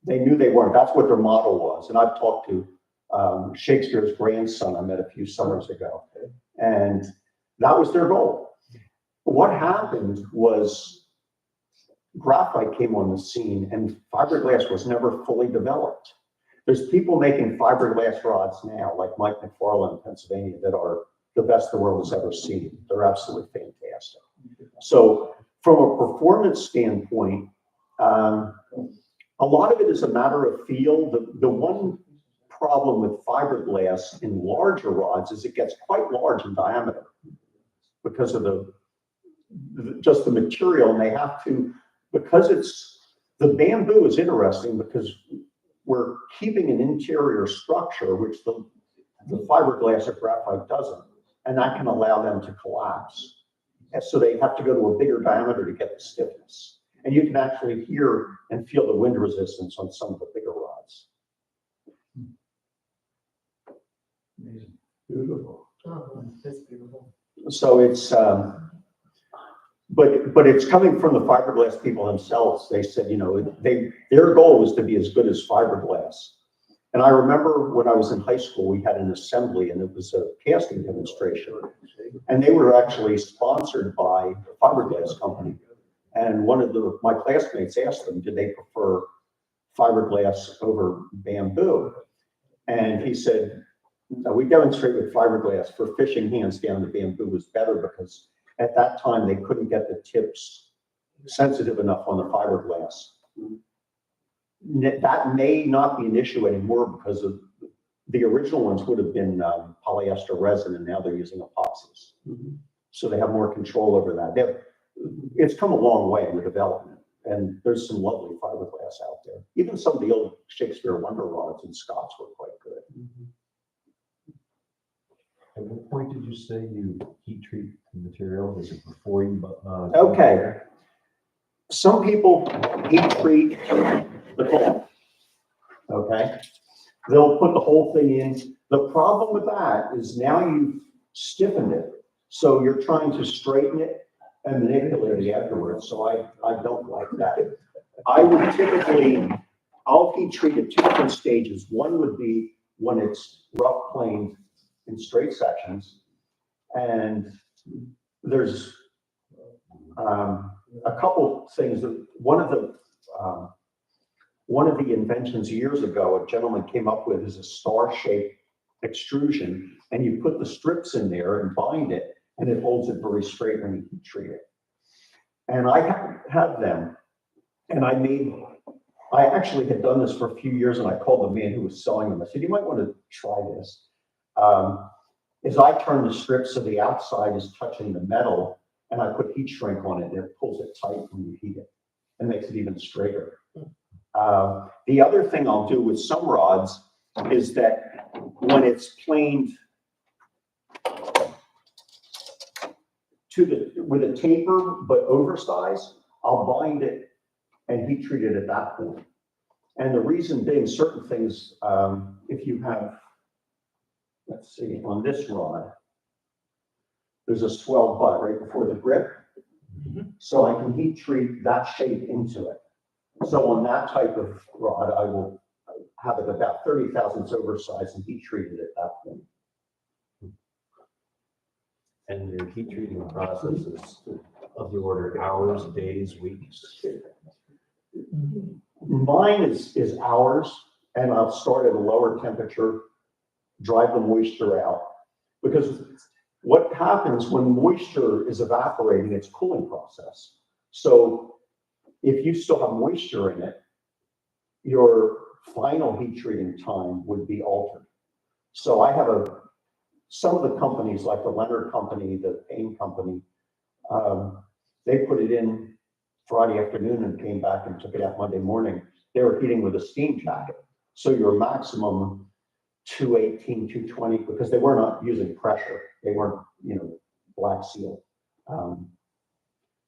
They knew they weren't. That's what their model was. And I've talked to Shakespeare's grandson I met a few summers ago, and that was their goal. What happened was graphite came on the scene, and fiberglass was never fully developed. There's people making fiberglass rods now, like Mike McFarland in Pennsylvania, that are the best the world has ever seen. They're absolutely fantastic. So from a performance standpoint, a lot of it is a matter of feel. The one problem with fiberglass in larger rods is it gets quite large in diameter because of just the material, and they have to, because the bamboo is interesting because we're keeping an interior structure, which the fiberglass or graphite doesn't, and that can allow them to collapse. And so they have to go to a bigger diameter to get the stiffness. And you can actually hear and feel the wind resistance on some of the bigger rods. Amazing. Beautiful. Oh, that's beautiful. So it's, but it's coming from the fiberglass people themselves. They said, you know, their goal was to be as good as fiberglass. And I remember when I was in high school, we had an assembly and it was a casting demonstration. And they were actually sponsored by a fiberglass company. And one of my classmates asked them, did they prefer fiberglass over bamboo? And he said, no, we demonstrate with fiberglass. For fishing, hands down, the bamboo was better because at that time they couldn't get the tips sensitive enough on the fiberglass. That may not be an issue anymore because of the original ones would have been polyester resin, and now they're using epoxies. So they have more control over that. It's come a long way in the development, and there's some lovely fiberglass out there. Even some of the old Shakespeare wonder rods in Scots were quite good. At what point did you say you heat treat the material? Is it before you? Okay. Some people heat treat the cloth. Okay. They'll put the whole thing in. The problem with that is now you've stiffened it. So you're trying to straighten it and manipulate it afterwards. So I don't like that. I would typically, I'll heat treat at two different stages. One would be when it's rough planed in straight sections. And there's a couple things that one of the inventions years ago, a gentleman came up with is a star-shaped extrusion, and you put the strips in there and bind it, and it holds it very straight when you heat treat it. And I have them, and I actually had done this for a few years, and I called the man who was selling them. I said, you might want to try this. Is I turn the strips so the outside is touching the metal, and I put heat shrink on it, and it pulls it tight when you heat it and makes it even straighter. The other thing I'll do with some rods is that when it's planed with a taper but oversized, I'll bind it and heat treat it at that point. And the reason being, certain things, if you have, let's see, on this rod, there's a swell butt right before the grip. So I can heat treat that shape into it. So on that type of rod, I will have it about 30 thousandths oversized and heat treat it at that point. And your heat treating process is of the order hours, days, weeks? Mine is hours, and I'll start at a lower temperature drive the moisture out. Because what happens when moisture is evaporating, it's a cooling process. So if you still have moisture in it, your final heat treating time would be altered. So I have some of the companies like the Leonard Company, the Payne Company, they put it in Friday afternoon and came back and took it out Monday morning. They were heating with a steam jacket. So your maximum 218, 220, because they were not using pressure. They weren't, black seal.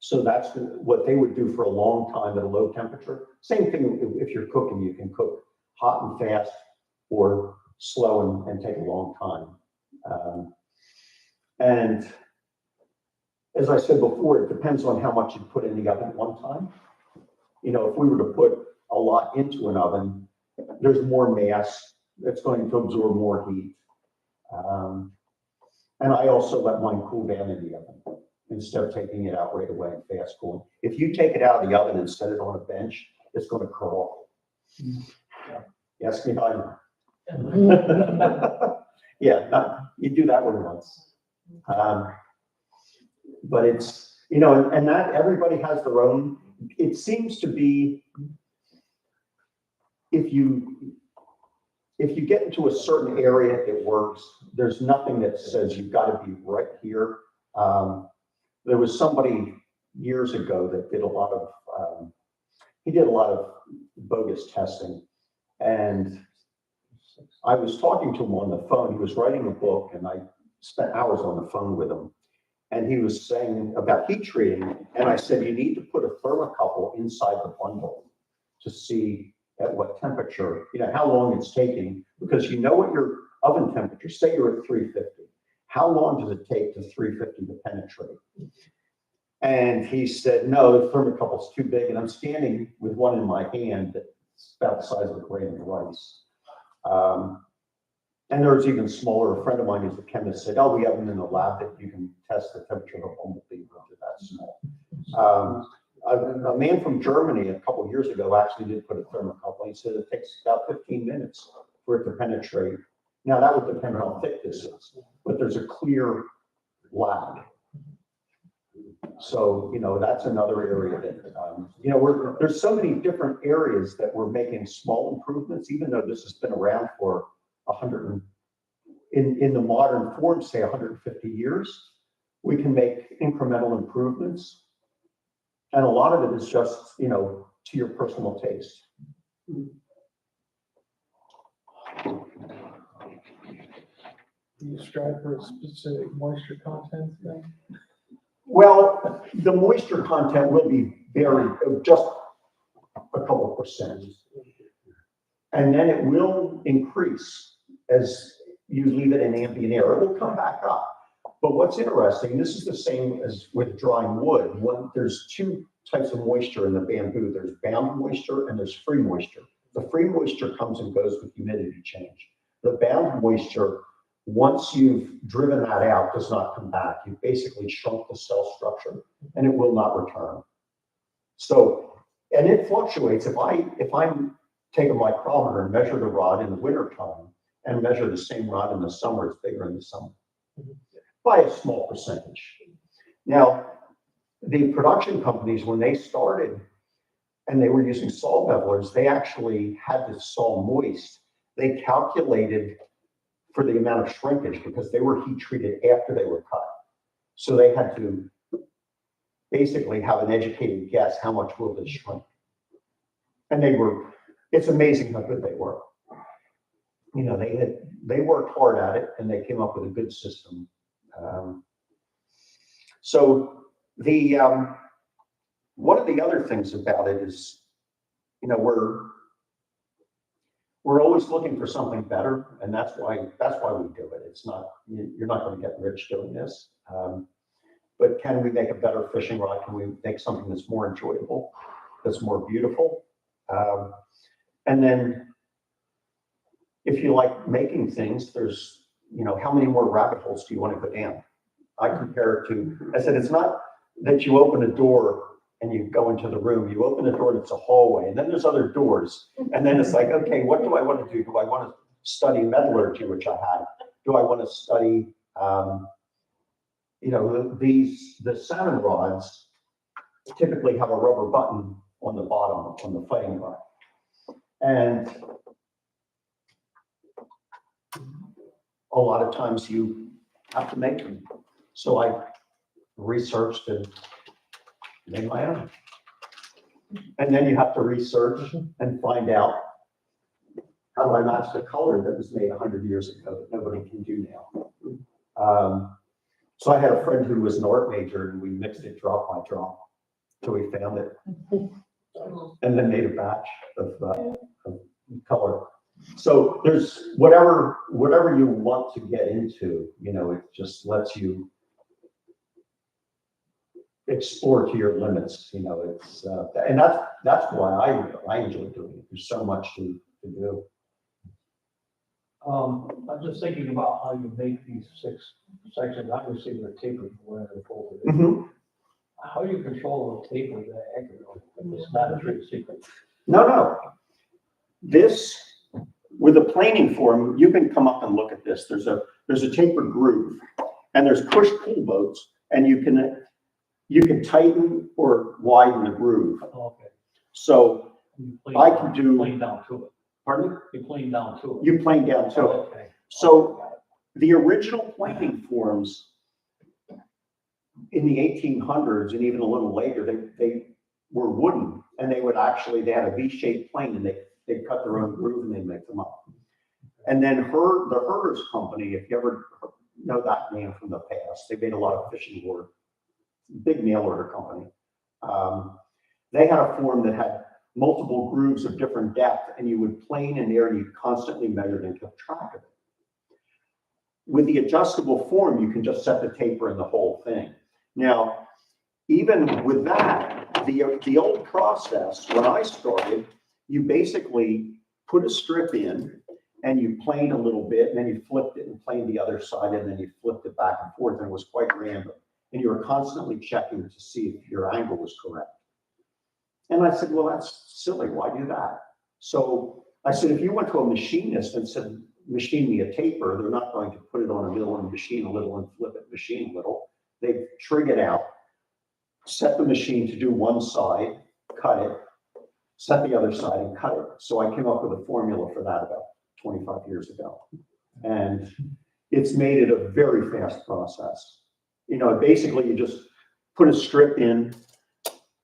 So that's what they would do for a long time at a low temperature. Same thing if you're cooking, you can cook hot and fast or slow and take a long time. And as I said before, it depends on how much you put in the oven at one time. If we were to put a lot into an oven, there's more mass that's going to absorb more heat. And I also let mine cool down in the oven instead of taking it out right away and fast cooling. If you take it out of the oven and set it on a bench, it's going to curl. Ask me how I know. Yeah, you do that one once. But it's, and that everybody has their own, it seems to be, if you get into a certain area, it works. There's nothing that says you've got to be right here. There was somebody years ago that did a lot of bogus testing. And I was talking to him on the phone. He was writing a book and I spent hours on the phone with him. And he was saying about heat treating. And I said, you need to put a thermocouple inside the bundle to see at what temperature, how long it's taking, because you know what your oven temperature, say you're at 350. How long does it take to 350 to penetrate? And he said, no, the thermocouple's too big. And I'm standing with one in my hand that's about the size of a grain of rice. And there's even smaller. A friend of mine who's a chemist said, oh, we have them in the lab that you can test the temperature of a bumblebee when they're that small. A man from Germany a couple of years ago actually did put a thermocouple. He said it takes about 15 minutes for it to penetrate. Now that would depend on how thick this is, but there's a clear lag. So, that's another area that, there's so many different areas that we're making small improvements, even though this has been around for 100, in the modern form, say 150 years, we can make incremental improvements. And a lot of it is just, to your personal taste. Do you strive for a specific moisture content then? Well, the moisture content will be very, just a couple percent. And then it will increase as you leave it in ambient air. It will come back up. But what's interesting, this is the same as with drying wood. There's two types of moisture in the bamboo. There's bound moisture and there's free moisture. The free moisture comes and goes with humidity change. The bound moisture, once you've driven that out, does not come back. You've basically shrunk the cell structure and it will not return. So, and it fluctuates. If I'm taking my micrometer and measure the rod in the wintertime and measure the same rod in the summer, it's bigger in the summer by a small percentage. Now, the production companies, when they started and they were using saw bevelers, they actually had the saw moist. They calculated for the amount of shrinkage because they were heat treated after they were cut. So they had to basically have an educated guess, how much will this shrink? And it's amazing how good they were. They worked hard at it and they came up with a good system. So one of the other things about it is, we're always looking for something better, and that's why we do it. It's not, you're not going to get rich doing this. But can we make a better fishing rod? Can we make something that's more enjoyable, that's more beautiful? And then if you like making things, there's, how many more rabbit holes do you want to go down? I compare it to, I said, it's not that you open a door and you go into the room, you open the door and it's a hallway, and then there's other doors. And then it's like, okay, what do I want to do? Do I want to study metallurgy, which I had? Do I want to study, the salmon rods typically have a rubber button on the bottom, on the fighting rod. And a lot of times you have to make them. So I researched and made my own. And then you have to research and find out, how do I match the color that was made 100 years ago that nobody can do now? So I had a friend who was an art major, and we mixed it drop by drop till we found it, and then made a batch of color. So there's whatever you want to get into, it just lets you explore to your limits. It's and that's why I enjoy doing it. There's so much to do. I'm just thinking about how you make these 6 sections. Obviously, they're tapered where they're folded. How do you control the taper that accurately? It's not a trade secret. No. This, with a planing form, you can come up and look at this. There's a tapered groove, and there's push pull boats, and you can tighten or widen the groove. Okay. So I can do. Plane down to it. Pardon? You plane down to it. You plane down to it. Okay. So the original planing forms in the 1800s and even a little later, they were wooden, and they had a V-shaped plane, and they cut their own groove and they make them up. And then the Herders Company, if you ever know that name from the past, they made a lot of fishing lure, big mail order company. They had a form that had multiple grooves of different depth, and you would plane in there and you constantly measured and kept track of it. With the adjustable form, you can just set the taper in the whole thing. Now, even with that, the old process, when I started, you basically put a strip in and you plane a little bit, and then you flipped it and planed the other side, and then you flipped it back and forth, and it was quite random. And you were constantly checking to see if your angle was correct. And I said, well, that's silly. Why do that? So I said, if you went to a machinist and said, machine me a taper, they're not going to put it on a mill and machine a little and flip it, machine a little. They trig it out, set the machine to do one side, cut it, set the other side and cut it. So I came up with a formula for that about 25 years ago. And it's made it a very fast process. Basically you just put a strip in,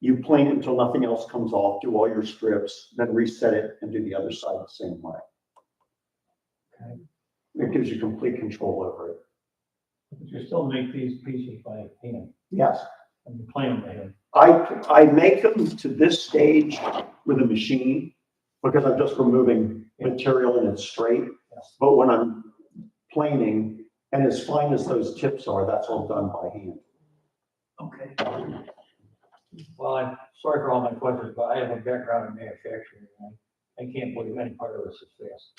you plane it until nothing else comes off, do all your strips, then reset it and do the other side the same way. Okay. It gives you complete control over it. But you still make these pieces by hand, Yes. and you plane them by hand. I make them to this stage with a machine because I'm just removing material and it's straight. Yes. But when I'm planing, and as fine as those tips are, that's all done by hand. Okay. Well, I'm sorry for all my questions, but I have a background in manufacturing, and I can't believe any part of this is fast.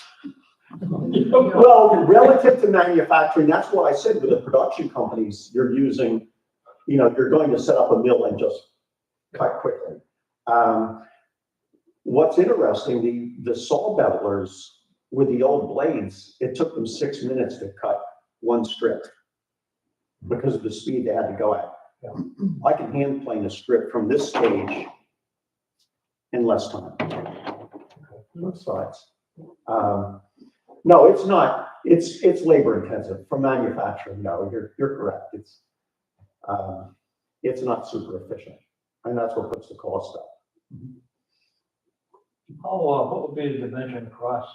Well, relative to manufacturing, that's what I said with the production companies, you're using, you're going to set up a mill and just cut quickly. What's interesting, the saw bevelers with the old blades, it took them 6 minutes to cut one strip because of the speed they had to go at. Yeah. I can hand plane a strip from this stage in less time. Both sides. No, it's not. It's labor intensive for manufacturing. No, you're correct. It's not super efficient, and that's what puts the cost up. What would be the dimension across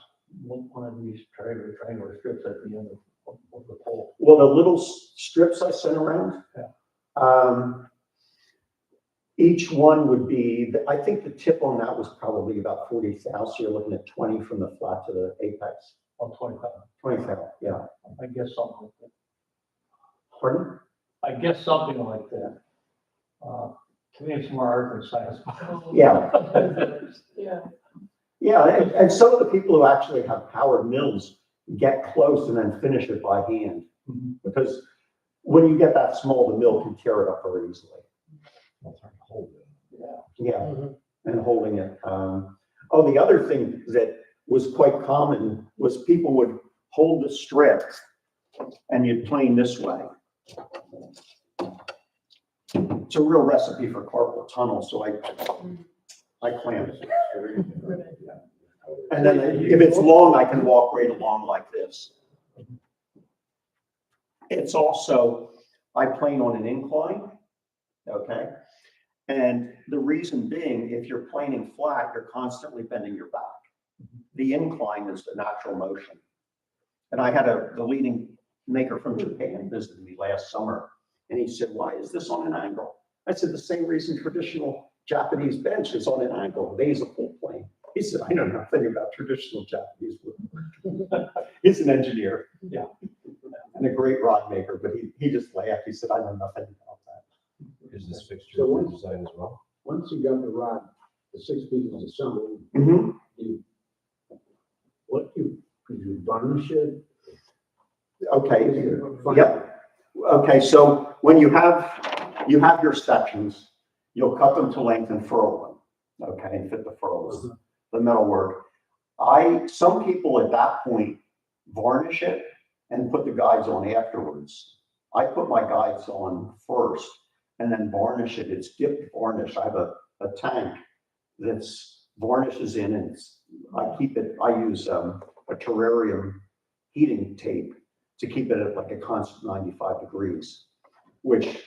one of these triangular strips at the end of the pole? Well, the little strips I sent around, each one would be, I think the tip on that was probably about 40 thou. So you're looking at 20 from the flat to the apex. Oh, 25. 20 thou, yeah. I guess something like that. Pardon? I guess something like that. To me, it's more art than science. Yeah. Yeah. Yeah, and some of the people who actually have powered mills get close and then finish it by hand. Mhm. Because when you get that small, the mill can tear it up very easily. That's hard to hold it. Yeah, Mhm. and holding it. The other thing that was quite common was people would hold the strip and you'd plane this way. It's a real recipe for carpal tunnel, so I clamp it. And then if it's long, I can walk right along like this. It's also, I plane on an incline, okay? And the reason being, if you're planing flat, you're constantly bending your back. The incline is the natural motion. And I had the leading maker from Japan visited me last summer, and he said, "Why is this on an angle?" I said, "The same reason traditional Japanese bench is on an angle. These a full plane." He said, "I know nothing about traditional Japanese wood." He's an engineer, yeah, and a great rod maker, but he just laughed. He said, "I know nothing about that." Is this fixture So for once- design as well? Once you got the rod, the 6 pieces assembled, Mhm. could you varnish it? Okay, yep. Okay, so when you have your sections, you'll cut them to length and furl them, okay, and fit the furrows, the metal work. Some people at that point varnish it and put the guides on afterwards. I put my guides on first and then varnish it. It's dipped varnish. I have a tank that's varnishes in, and I use a terrarium heating tape to keep it at like a constant 95 degrees, which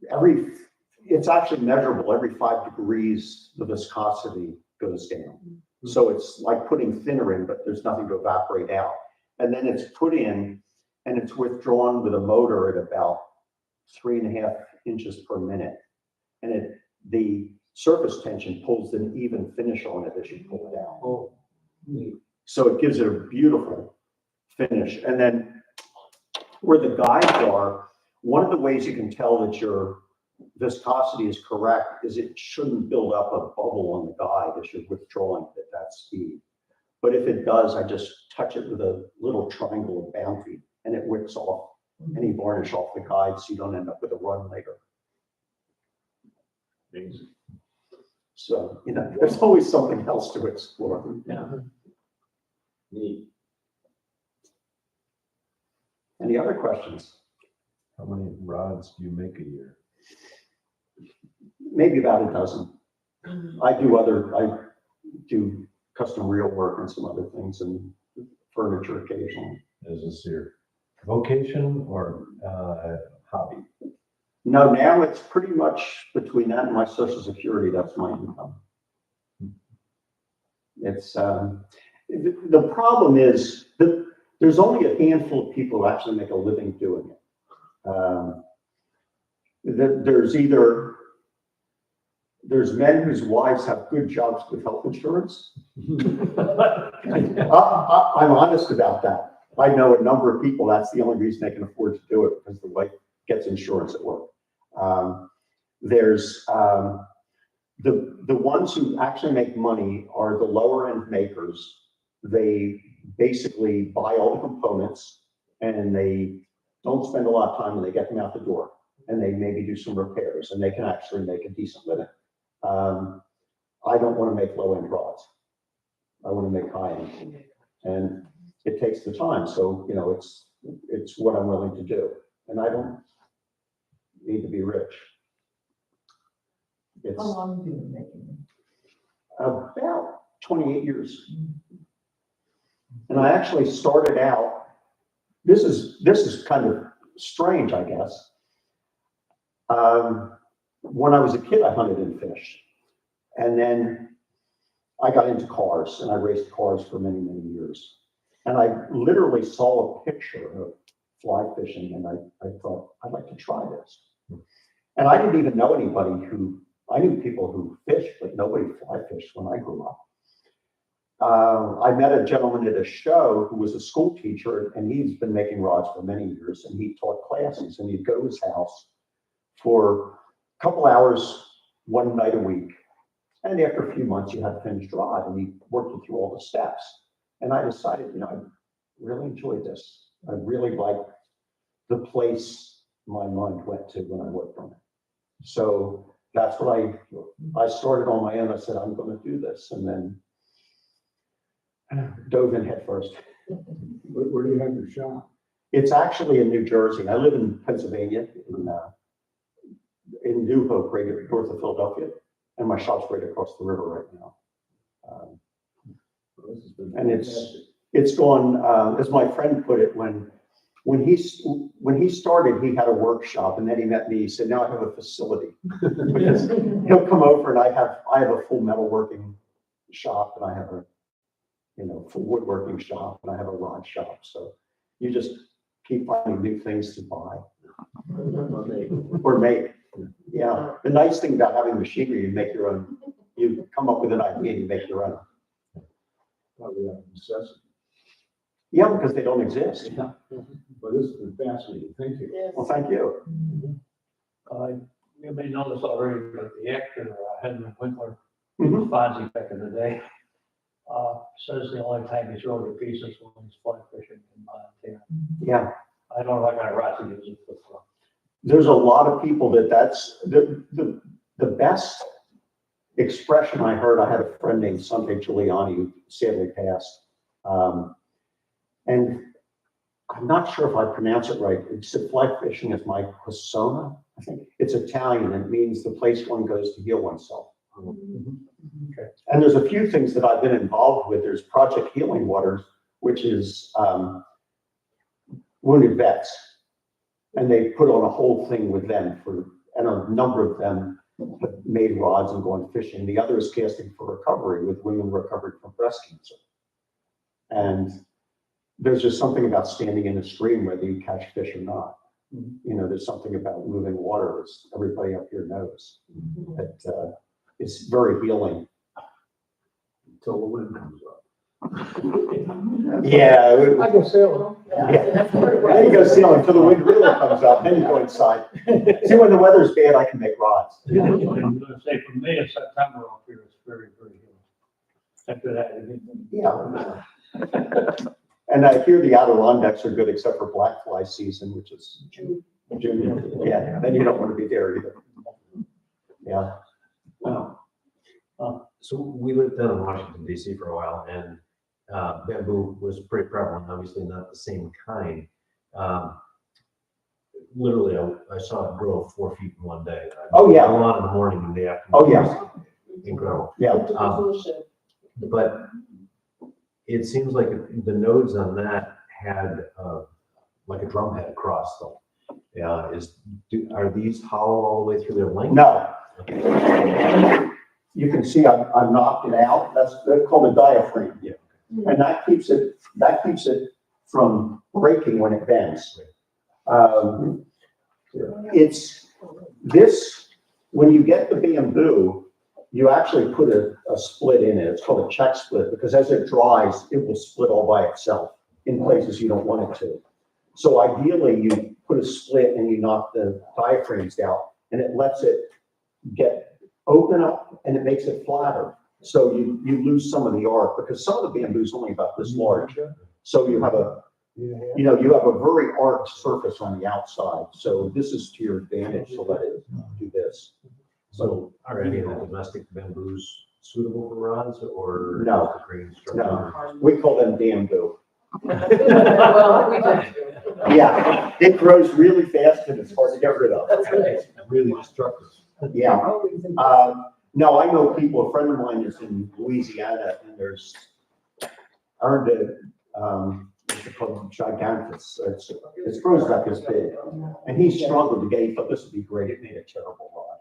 it's actually measurable. Every 5 degrees, the viscosity goes down. So it's like putting thinner in, but there's nothing to evaporate out. And then it's put in and it's withdrawn with a motor at about 3.5 inches per minute. And the surface tension pulls an even finish on it as you pull it out. Oh, neat. So it gives it a beautiful finish. And then where the guides are, one of the ways you can tell that your viscosity is correct is it shouldn't build up a bubble on the guide as you're withdrawing it at that speed. But if it does, I just touch it with a little triangle of Bounty and it wicks off any varnish off the guide so you don't end up with a run later. Amazing. So, there's always something else to explore. Yeah. Neat. Any other questions? How many rods do you make a year? Maybe about a dozen. I do custom reel work and some other things and furniture occasionally. Is this your vocation or hobby? No, now it's pretty much between that and my Social Security, that's my income. It's, the problem is that there's only a handful of people who actually make a living doing it. There's men whose wives have good jobs with health insurance. I'm honest about that. I know a number of people, that's the only reason they can afford to do it, because the wife gets insurance at work. There's the ones who actually make money are the lower end makers. They basically buy all the components and they don't spend a lot of time when they get them out the door, and they maybe do some repairs and they can actually make a decent living. I don't want to make low end rods. I want to make high end, and it takes the time. So, it's what I'm willing to do, and I don't need to be rich. It's How long have you been making them? about 28 years. And I actually started out, this is kind of strange, I guess. When I was a kid, I hunted and fished. And then I got into cars and I raced cars for many, many years. And I literally saw a picture of fly fishing and I thought, I'd like to try this. And I didn't even know anybody I knew people who fished, but nobody fly fished when I grew up. I met a gentleman at a show who was a school teacher, and he's been making rods for many years, and he taught classes, and he'd go to his house for a couple hours one night a week. And after a few months, you had a finished rod, and he worked you through all the steps. And I decided, I really enjoyed this. I really liked the place my mind went to when I worked on it. So that's what I started on my own. I said, I'm going to do this. And then dove in head first. Where do you have your shop? It's actually in New Jersey. I live in Pennsylvania, in New Hope, right north of Philadelphia, and my shop's right across the river right now. Well, this has been And fantastic. it's gone, as my friend put it, when he started, he had a workshop, and then he met me. He said, "Now I have a facility." Because he'll come over, and I have a full metalworking shop, and I have a full woodworking shop, and I have a rod shop. So you just keep finding new things to buy or make. Yeah. The nice thing about having machinery, you make your own. You come up with an idea, and you make your own. Probably out of necessity. Yeah, because they don't exist. But this has been fascinating. Thank you. Yes. Well, thank you. You may know this already, but the actor, Henry Winkler, Mhm. Fonzie back in the day, says the only time he's really to pieces when he's fly fishing in Montana. Yeah. I don't know what kind of rods he uses, but There's a lot of people that's the best expression I heard. I had a friend named Sunday Giuliani who sadly passed. And I'm not sure if I pronounce it right. He said fly fishing is my persona. I think it's Italian. It means the place one goes to heal oneself. Okay. And there's a few things that I've been involved with. There's Project Healing Waters, which is wounded vets. And they put on a whole thing with them and a number of them have made rods and gone fishing. The other is Casting for Recovery with women recovered from breast cancer. And there's just something about standing in a stream, whether you catch fish or not. There's something about moving water, as everybody up here knows, that it's very healing. Until the wind comes up. Yeah. I go sailing. Yeah. Then you go sailing until the wind really comes up, then you go inside. See, when the weather's bad, I can make rods. I'm going to say from May to September up here, it's very, very healing. After that, Yeah. And I hear the Adirondacks are good except for black fly season, which is June. Yeah, then you don't want to be there either. Yeah. Wow. So we lived down in Washington DC for a while, and bamboo was pretty prevalent, obviously not the same kind. Literally, I saw it grow 4 feet in one day. Oh, yeah. Go on in the morning and the afternoon. Oh, yeah. Incredible. Yeah. But it seems like the nodes on that had like a drum head across them. Are these hollow all the way through their length? No. You can see I'm knocked it out. That's called a diaphragm. Yeah. And that keeps it from breaking when it bends. It's this, when you get the bamboo, you actually put a split in it. It's called a check split, because as it dries, it will split all by itself in places you don't want it to. So ideally, you put a split and you knock the diaphragms out, and it lets it open up, and it makes it flatter. So you lose some of the arc, because some of the bamboo is only about this large. So you have a very arced surface on the outside. So this is to your advantage to let it do this. So are any of the domestic bamboos suitable for rods, or? No. just the green structure? No, we call them bamboo. Well, we do too. Yeah, it grows really fast and it's hard to get rid of. It's really destructive. Yeah. No, I know people, a friend of mine is in Louisiana, and earned what's it called, gigantus. It grows about this big. And he struggled to get, he thought this would be great. It made a terrible rod.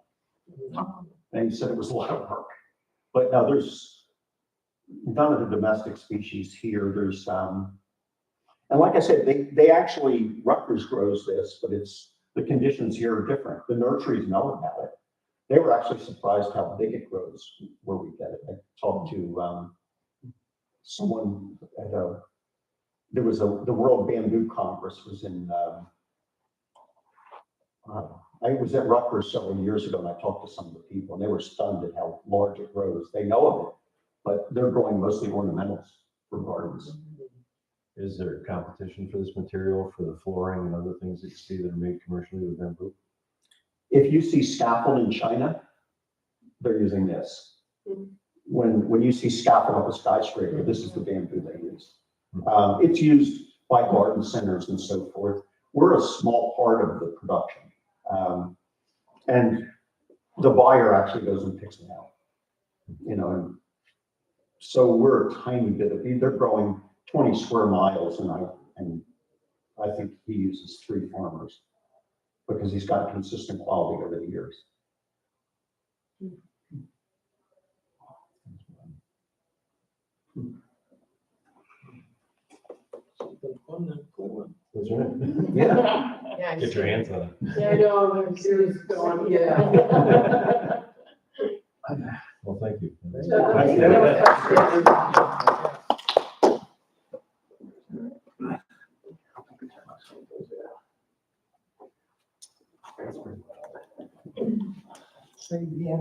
And he said it was a lot of work. But no, there's none of the domestic species here. There's, and like I said, they actually, Rutgers grows this, but the conditions here are different. The nurseries know about it. They were actually surprised how big it grows where we get it. I talked to someone at the World Bamboo Congress was in, I was at Rutgers several years ago, and I talked to some of the people, and they were stunned at how large it grows. They know of it, but they're growing mostly ornamentals for gardens. Is there competition for this material for the flooring and other things that you see that are made commercially with bamboo? If you see scaffold in China, they're using this. when you see scaffold up a skyscraper, this is the bamboo they use. It's used by garden centers and so forth. We're a small part of the production. And the buyer actually goes and picks them out. And so we're a tiny bit of, they're growing 20 square miles and I think he uses 3 farmers because he's got consistent quality over the years. Something fun and cool. That's right. Yeah. Yeah. Get your hands on it. Yeah, I know, I'm serious going, yeah. Well, thank you. Say, yeah.